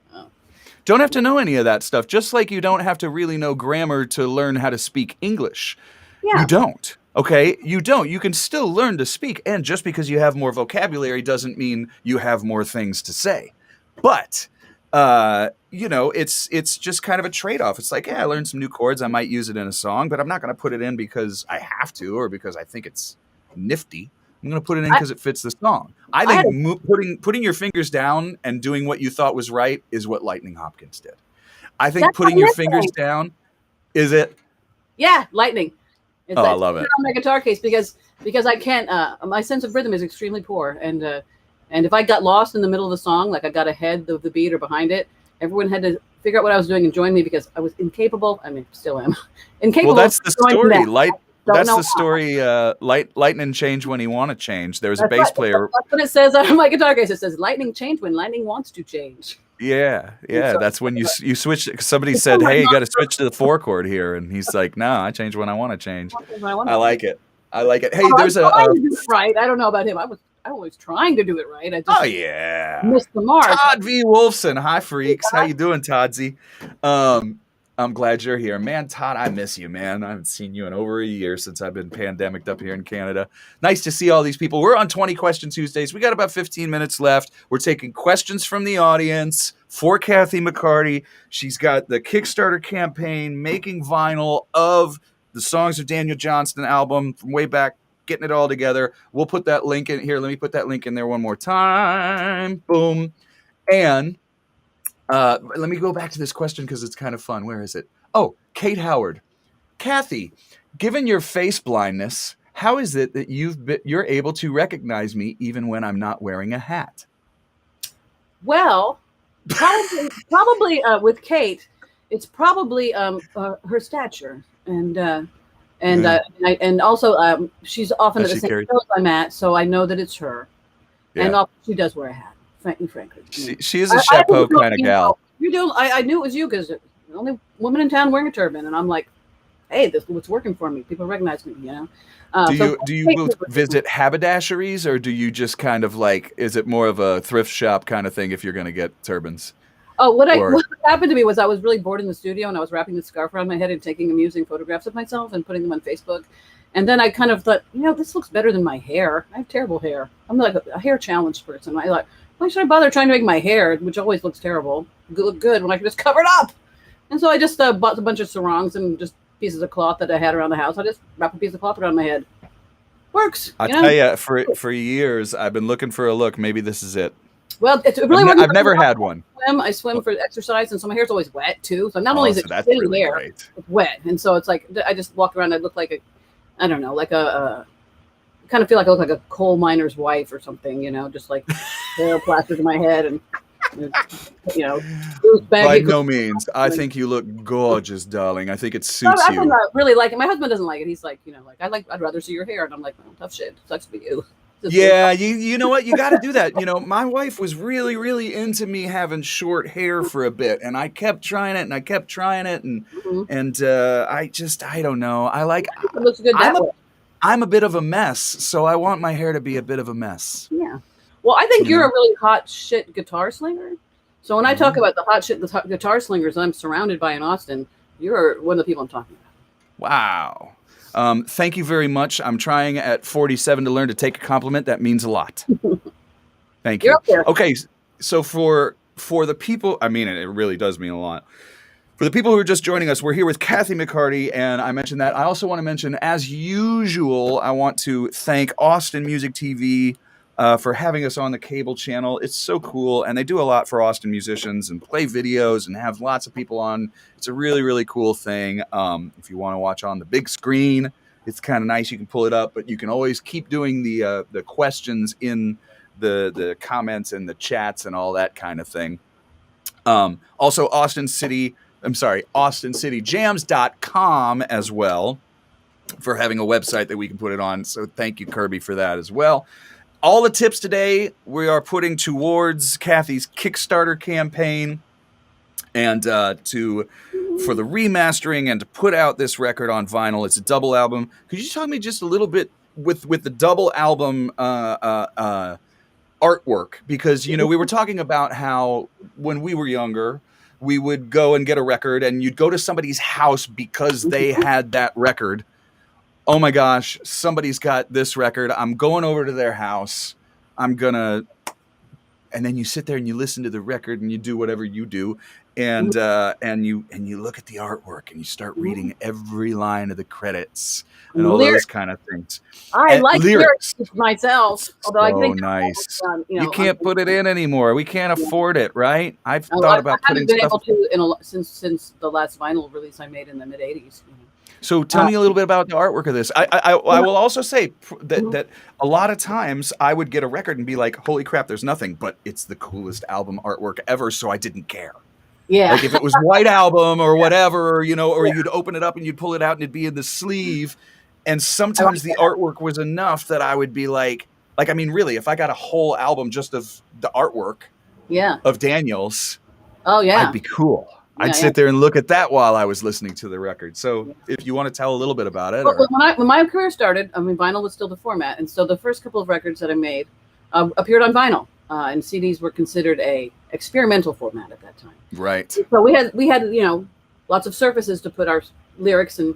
Don't have to know any of that stuff. Just like you don't have to really know grammar to learn how to speak English. Yeah. You don't. Okay, you don't. You can still learn to speak, and just because you have more vocabulary doesn't mean you have more things to say. But it's just kind of a trade-off. It's like, yeah, I learned some new chords. I might use it in a song, but I'm not going to put it in because I have to or because I think it's nifty. I'm going to put it in because it fits the song. I think putting your fingers down and doing what you thought was right is what Lightning Hopkins did. I think putting your fingers down is it. Yeah, Lightning. I love it. On my guitar case because I can't. My sense of rhythm is extremely poor, and if I got lost in the middle of the song, like I got ahead of the beat or behind it, everyone had to figure out what I was doing and join me because I was incapable. I mean, still am incapable. Well, that's the story. That's the story. Lightning change when he want to change. There's a bass player. That's what it says on my guitar case. It says lightning change when lightning wants to change. Yeah. That's when you switch. Somebody said, "Hey, you got to switch to the 4 chord here," and he's like, "No, I change when I want to change." I like it. Hey, there's right. I don't know about him. I was trying to do it right. I just missed the mark. Todd V. Wolfson, hi freaks. How you doing, Toddsy? I'm glad you're here. Man, Todd, I miss you, man. I haven't seen you in over a year since I've been pandemicked up here in Canada. Nice to see all these people. We're on 20 Question Tuesdays. We got about 15 minutes left. We're taking questions from the audience for Kathy McCarty. She's got the Kickstarter campaign, making vinyl of the Songs of Daniel Johnston album from way back, getting it all together. We'll put that link in here. Let me put that link in there one more time. Boom. And let me go back to this question because it's kind of fun. Where is it? Oh, Kate Howard. Kathy, given your face blindness, how is it that you're able to recognize me even when I'm not wearing a hat? Well, probably with Kate, it's probably her stature and also she's often at the same shows I'm at, so I know that it's her. Yeah. And also she does wear a hat. Frankly, she is a chapeau kind of gal. You do. I knew it was you because the only woman in town wearing a turban, and I'm like, hey, this is working for me. People recognize me, you know. Do you visit haberdasheries, or do you just kind of like? Is it more of a thrift shop kind of thing if you're going to get turbans? Oh, what happened to me was I was really bored in the studio, and I was wrapping the scarf around my head and taking amusing photographs of myself and putting them on Facebook. And then I kind of thought, this looks better than my hair. I have terrible hair. I'm like a hair challenged person. I like. Why should I bother trying to make my hair, which always looks terrible, look good when I can just cover it up? And so I just bought a bunch of sarongs and just pieces of cloth that I had around the house. I just wrapped a piece of cloth around my head. Works. I'll tell you, for years, I've been looking for a look. Maybe this is it. Well, it's really I've never had one. I swim for exercise, and so my hair's always wet, too. So not only is it sitting really there, great. It's wet. And so it's like I just walk around. I look like kind of feel like I look like a coal miner's wife or something, just like hair plastered to my head and, By no means. I think you look gorgeous, darling. I think it suits you. I really like it. My husband doesn't like it. He's like, I'd rather see your hair. And I'm like, well, tough shit. Sucks for you. Yeah, you know what? You got to do that. My wife was really, really into me having short hair for a bit, and I kept trying it, and I don't know. It looks good that way. I'm a bit of a mess, so I want my hair to be a bit of a mess. Yeah. Well, I think you're a really hot shit guitar slinger. So when I talk about the hot shit guitar slingers that I'm surrounded by in Austin, you're one of the people I'm talking about. Wow. Thank you very much. I'm trying at 47 to learn to take a compliment. That means a lot. Thank you. You're up there. Okay, so for the people, I mean it really does mean a lot. For the people who are just joining us, we're here with Kathy McCarty, and I mentioned that. I also want to mention, as usual, I want to thank Austin Music TV for having us on the cable channel. It's so cool, and they do a lot for Austin musicians and play videos and have lots of people on. It's a really, really cool thing. If you want to watch on the big screen, it's kind of nice. You can pull it up, but you can always keep doing the questions in the comments and the chats and all that kind of thing. Also, AustinCityJams.com as well, for having a website that we can put it on. So thank you, Kirby, for that as well. All the tips today we are putting towards Kathy's Kickstarter campaign and for the remastering and to put out this record on vinyl. It's a double album. Could you talk to me just a little bit with the double album artwork? Because, we were talking about how when we were younger, we would go and get a record and you'd go to somebody's house because they had that record. Oh my gosh, somebody's got this record. I'm going over to their house. And then you sit there and you listen to the record and you do whatever you do. And you look at the artwork and you start reading every line of the credits and all those kind of things. I like lyrics myself, although I think nice. You can't put it in anymore. We can't afford it, right? I've thought about putting stuff. I haven't been able to since the last vinyl release I made in the mid '80s. So tell me a little bit about the artwork of this. I will also say that a lot of times I would get a record and be like, holy crap, there's nothing, but it's the coolest album artwork ever, so I didn't care. Yeah. Like if it was White Album or whatever, or you'd open it up and you'd pull it out and it'd be in the sleeve. And sometimes the artwork was enough that I would be like, I mean, really, if I got a whole album just of the artwork of Daniels, I'd be cool. I'd sit there and look at that while I was listening to the record. So if you want to tell a little bit about it. When my career started, I mean, vinyl was still the format. And so the first couple of records that I made appeared on vinyl. And CDs were considered a experimental format at that time. Right. So we had lots of surfaces to put our lyrics and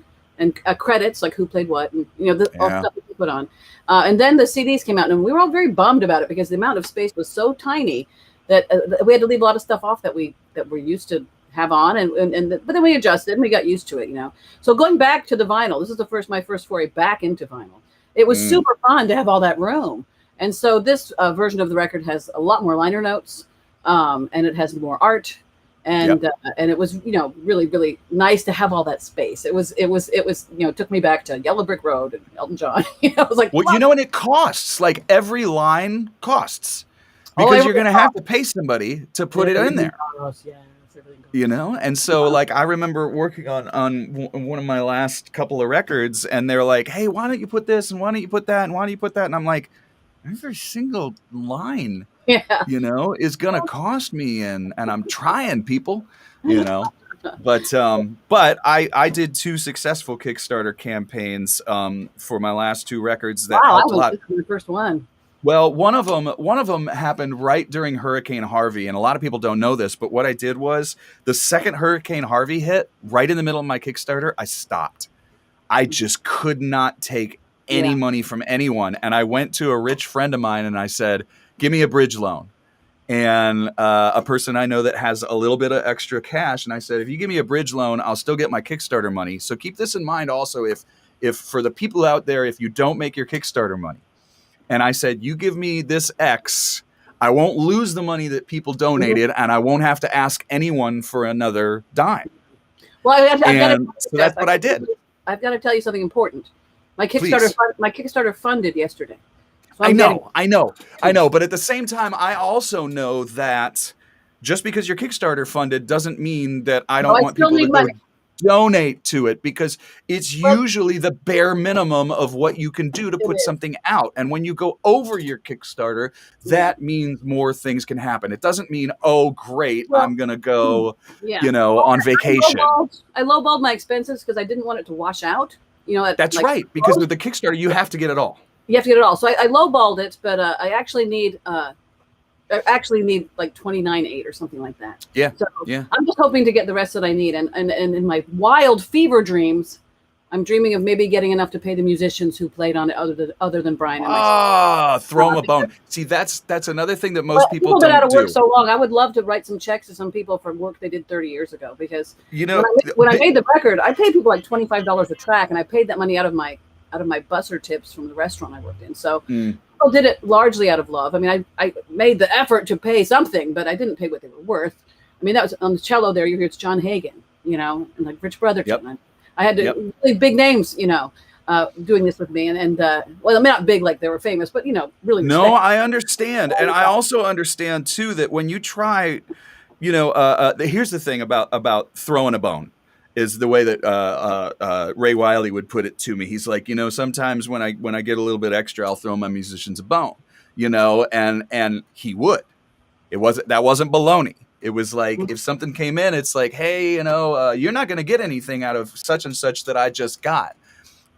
credits, like who played what, and all stuff that we put on. And then the CDs came out, and we were all very bummed about it because the amount of space was so tiny that we had to leave a lot of stuff off that we're used to have on, but then we adjusted and we got used to it, So going back to the vinyl, this is my first foray back into vinyl. It was super fun to have all that room. And so this version of the record has a lot more liner notes, and it has more art, and it was really, really nice to have all that space. It was it took me back to Yellow Brick Road and Elton John. It was like, and it costs, like every line costs because you're going to have to pay somebody to put it in there. And so like I remember working on one of my last couple of records, and they're like, hey, why don't you put this and why don't you put that and why don't you put that, and I'm like, every single line is gonna cost me, and I'm trying, people, but I did 2 successful Kickstarter campaigns for my last 2 records that helped a lot. The first one. Well, one of them happened right during Hurricane Harvey, and a lot of people don't know this, but what I did was the second Hurricane Harvey hit, right in the middle of my Kickstarter, I stopped. I just could not take any money from anyone, and I went to a rich friend of mine and I said, give me a bridge loan. And a person I know that has a little bit of extra cash, and I said, if you give me a bridge loan, I'll still get my Kickstarter money. So keep this in mind also, if for the people out there, if you don't make your Kickstarter money, and I said, you give me this X, I won't lose the money that people donated, and I won't have to ask anyone for another dime. Well, so that's what I did. I've got to tell you something important. My Kickstarter funded yesterday. So I know. But at the same time, I also know that just because your Kickstarter funded doesn't mean that I don't want people to donate to it, because it's usually the bare minimum of what you can do to put something out. And when you go over your Kickstarter, that means more things can happen. It doesn't mean, oh, great, I'm going to go, on vacation. I lowballed my expenses because I didn't want it to wash out. That's right. Because with the Kickstarter, you have to get it all. You have to get it all. So I lowballed it, but I actually need like 29.8 or something like that. Yeah. So I'm just hoping to get the rest that I need. And in my wild fever dreams, I'm dreaming of maybe getting enough to pay the musicians who played on it, other than Brian and myself. Throw them a bone. See, that's another thing that most people been out don't of work do. so long. I would love to write some checks to some people for work they did 30 years ago, because when I made the record, I paid people like $25 a track, and I paid that money out of my busser tips from the restaurant I worked in. So people did it largely out of love. I mean, I made the effort to pay something, but I didn't pay what they were worth. I mean, that was on the cello there. You hear it's John Hagen, and like Rich Brotherton. Yep. I had to really big names, doing this with me, and well, not big like they were famous, but really. No, I understand, and I also understand too that when you try, here's the thing about throwing a bone, is the way that Ray Wiley would put it to me. He's like, sometimes when I get a little bit extra, I'll throw my musicians a bone, and he would. That wasn't baloney. It was like, if something came in, it's like, hey, you're not going to get anything out of such and such that I just got.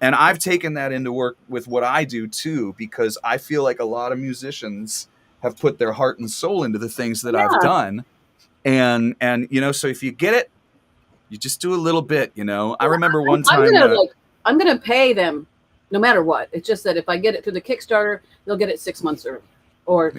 And I've taken that into work with what I do too, because I feel like a lot of musicians have put their heart and soul into the things that I've done. And so if you get it, you just do a little bit, I remember one time. I'm going to pay them no matter what. It's just that if I get it through the Kickstarter, they'll get it 6 months early. So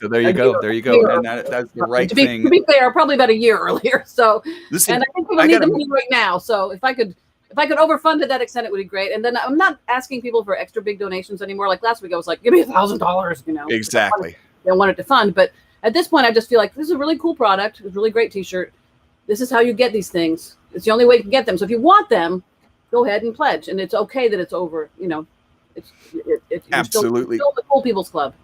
there you go. And that's the right thing. To be fair, probably about a year earlier. So, and I think people need the money right now. So if I could overfund to that extent, it would be great. And then I'm not asking people for extra big donations anymore. Like last week, I was like, give me $1,000, Exactly. They want it to fund. But at this point, I just feel like this is a really cool product. It's a really great t-shirt. This is how you get these things. It's the only way you can get them. So if you want them, go ahead and pledge. And it's okay that it's over, it's absolutely still the cool people's club,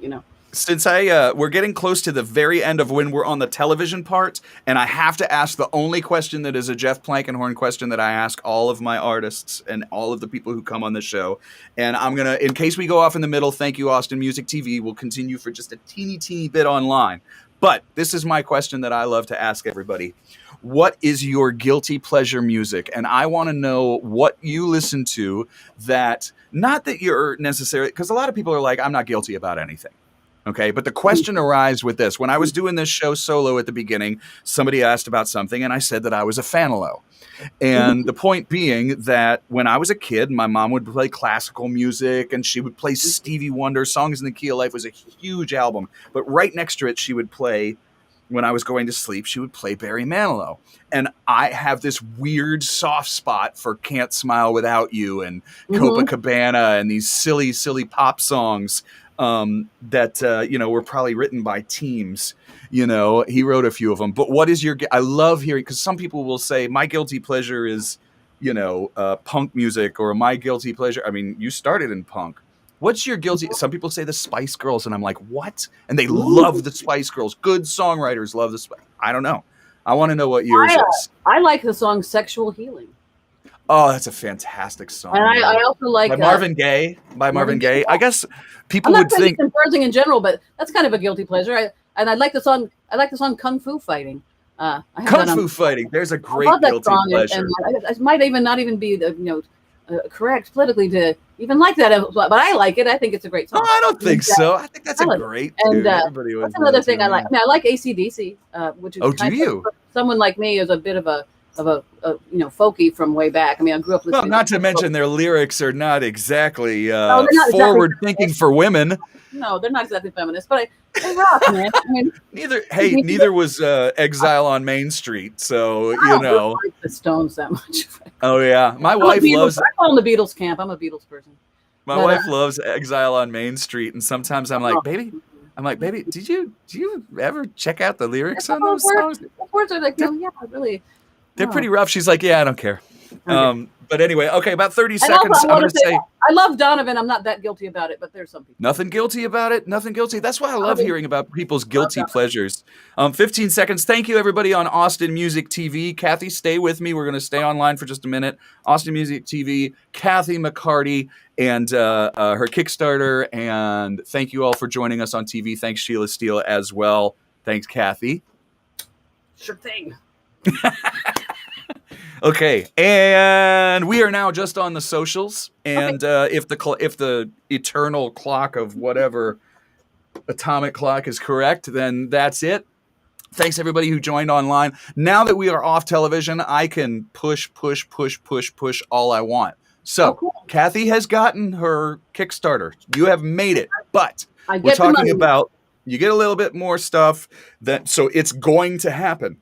Since we're getting close to the very end of when we're on the television part, and I have to ask the only question that is a Jeff Plankenhorn question that I ask all of my artists and all of the people who come on the show. And I'm going to, in case we go off in the middle, thank you, Austin Music TV. We'll continue for just a teeny bit online. But this is my question that I love to ask everybody. What is your guilty pleasure music? And I want to know what you listen to that, not that you're necessarily, because a lot of people are like, I'm not guilty about anything. Okay, but the question arises with this. When I was doing this show solo at the beginning, somebody asked about something, and I said that I was a Fanalo. And the point being that when I was a kid, my mom would play classical music, and she would play Stevie Wonder. Songs in the Key of Life was a huge album. But right next to it, she would play, when I was going to sleep, she would play Barry Manilow. And I have this weird soft spot for Can't Smile Without You and Copacabana and these silly pop songs that were probably written by teams. He wrote a few of them. But what is I love hearing, because some people will say my guilty pleasure is punk music, or my guilty pleasure, I mean, you started in punk. What's your guilty? Some people say the Spice Girls, and I'm like, what? And they love the Spice Girls. Good songwriters love the Spice. I don't know. I want to know what yours is. I like the song "Sexual Healing." Oh, that's a fantastic song. And I also like by Marvin Gaye. I guess people would think embarrassing in general, but that's kind of a guilty pleasure. I like the song. I like the song "Kung Fu Fighting." Kung Fu Fighting. There's a great guilty pleasure. And it might not even be correct politically to even like that, but I like it. I think it's a great song. No, I don't think so. I think that's a great tune. Everybody that's another thing I like. Now I like AC/DC, which is someone like me is a bit of a folky from way back. I mean, I grew up listening. Well, not to mention their lyrics are not exactly forward-thinking for women. No, they're not exactly feminist, but they rock, man. I mean, neither was Exile on Main Street. So I don't like the Stones that much. Oh yeah, my wife loves. I call them the Beatles camp. I'm a Beatles person. My wife loves Exile on Main Street, and sometimes I'm like, baby, did you ever check out the lyrics on those songs? The words are like, really. They're pretty rough. She's like, yeah, I don't care. Okay. But anyway, okay, about 30 seconds. I'm going to say, I love Donovan. I'm not that guilty about it, but there's some people. Nothing guilty about it. Nothing guilty. That's why I love hearing about people's guilty pleasures. 15 seconds. Thank you, everybody on Austin Music TV. Kathy, stay with me. We're going to stay online for just a minute. Austin Music TV, Kathy McCarty, and her Kickstarter. And thank you all for joining us on TV. Thanks, Sheila Steele, as well. Thanks, Kathy. Sure thing. Okay, and we are now just on the socials, and if the eternal clock of whatever atomic clock is correct, then that's it. Thanks everybody who joined online. Now that we are off television, I can push all I want. So cool. Kathy has gotten her Kickstarter. You have made it, but I we're get the talking money. about you get a little bit more stuff so it's going to happen.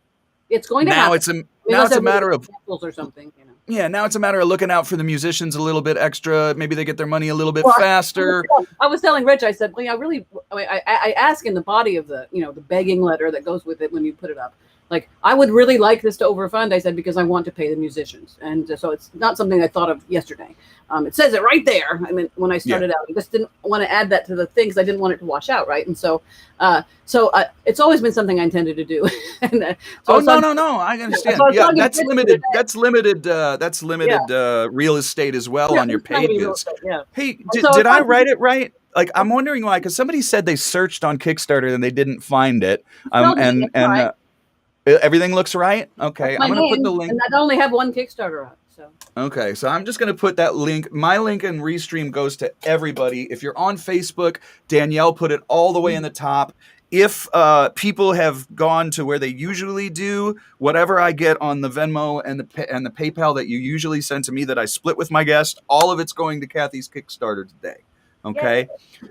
It's going to Now happen. it's a matter of or something. yeah. Now it's a matter of looking out for the musicians a little bit extra. Maybe they get their money a little bit Well, faster. I was telling Rich, I said, well, yeah, really, I ask in the body of the, the begging letter that goes with it when you put it up. Like, I would really like this to overfund, I said, because I want to pay the musicians. And so it's not something I thought of yesterday. It says it right there. I mean, when I started out, I just didn't want to add that to the things. I didn't want it to wash out, right? And so it's always been something I intended to do. And, no, I understand. Yeah, that's limited. That's limited. Real estate as well on your pages. Hey, did I write it right? Like, I'm wondering why, because somebody said they searched on Kickstarter and they didn't find it. Everything looks right. Okay, I'm gonna put the link. And I only have one Kickstarter up. So. Okay, so I'm just going to put that link. My link in Restream goes to everybody. If you're on Facebook, Danielle put it all the way in the top. If people have gone to where they usually do, whatever I get on the Venmo and the PayPal that you usually send to me that I split with my guest, all of it's going to Kathy's Kickstarter today. Okay,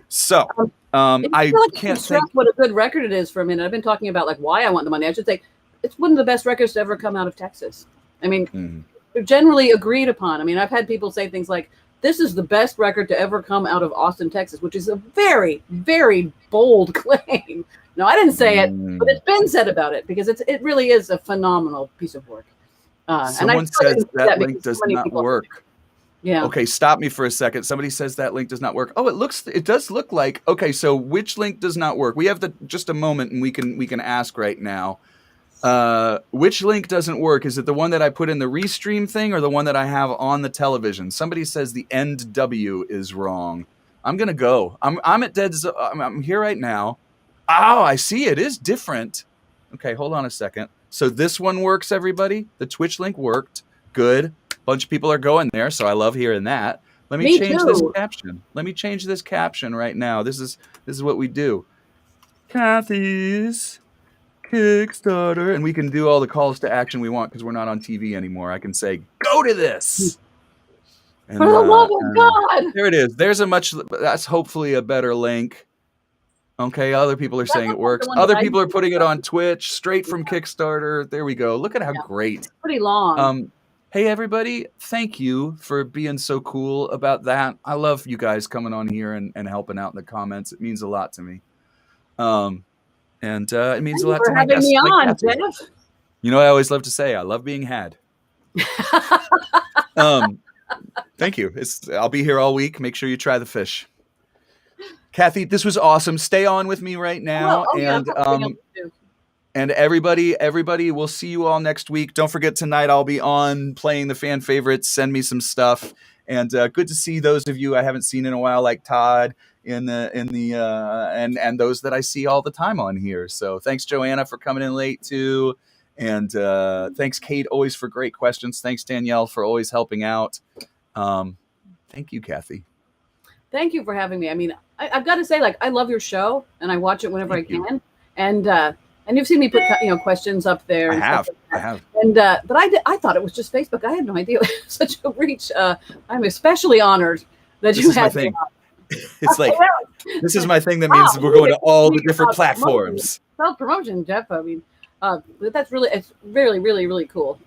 so I can't stress what a good record it is for a minute. I've been talking about like why I want the money. I should say it's one of the best records to ever come out of Texas. I mean. They're generally agreed upon. I mean, I've had people say things like, this is the best record to ever come out of Austin, Texas, which is a very, very bold claim. No, I didn't say it, but it's been said about it because it really is a phenomenal piece of work. Someone says that link does not work. Yeah. Okay, stop me for a second. Somebody says that link does not work. Oh, it does look like, okay, so which link does not work? We have just a moment and we can ask right now. Which link doesn't work? Is it the one that I put in the Restream thing or the one that I have on the television? Somebody says the end W is wrong. I'm gonna go. I'm at dead. I'm here right now. Oh, I see. It is different. Okay, hold on a second. So this one works, everybody. The Twitch link worked. Good. Bunch of people are going there, so I love hearing that. Let me change this caption. Let me change this caption right now. This is what we do. Kathy's Kickstarter, and we can do all the calls to action we want because we're not on TV anymore. I can say, go to this. And, for the love of God. There it is. That's hopefully a better link. Okay, other people are saying it works. Other people are putting it on Twitch straight from Kickstarter. There we go. Look at how great. It's pretty long. Hey, everybody. Thank you for being so cool about that. I love you guys coming on here and helping out in the comments. It means a lot to me. And it means a lot to my guests. Me on, Jeff. You know, I always love to say, I love being had. Thank you. I'll be here all week. Make sure you try the fish. Kathy, this was awesome. Stay on with me right now. And everybody, we'll see you all next week. Don't forget tonight I'll be on playing the fan favorites. Send me some stuff. And good to see those of you I haven't seen in a while, like Todd. And those that I see all the time on here. So thanks, Joanna, for coming in late too. And thanks, Kate, always for great questions. Thanks, Danielle, for always helping out. Thank you, Kathy. Thank you for having me. I mean, I've got to say, like, I love your show and I watch it whenever I can. And you've seen me put questions up there. And I have. And but I thought it was just Facebook. I had no idea it was such a reach. I'm especially honored that you had me on. It's like, this is my thing. That means we're going to all the different platforms. Self-promotion, Jeff. I mean, it's really, really, really cool.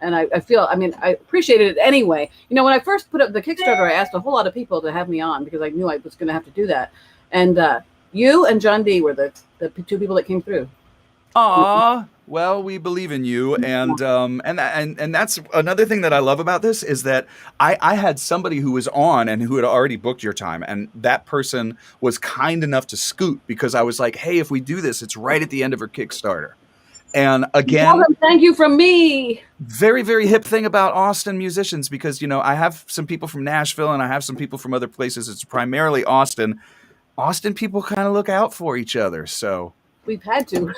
And I feel, I mean, I appreciated it anyway. You know, when I first put up the Kickstarter, I asked a whole lot of people to have me on because I knew I was going to have to do that. And you and John D were the two people that came through. Aw, well, we believe in you, and that's another thing that I love about this is that I had somebody who was on and who had already booked your time, and that person was kind enough to scoot because I was like, hey, if we do this, it's right at the end of her Kickstarter. And again, thank you from me. Very, very hip thing about Austin musicians because, you know, I have some people from Nashville and I have some people from other places. It's primarily Austin. Austin people kind of look out for each other, so we've had to.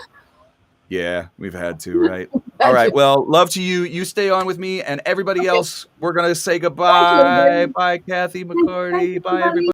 Yeah, we've had to, right? All right. Well, love to you. You stay on with me and everybody else. We're going to say goodbye. Bye, Kathy McCarty. Bye, everybody.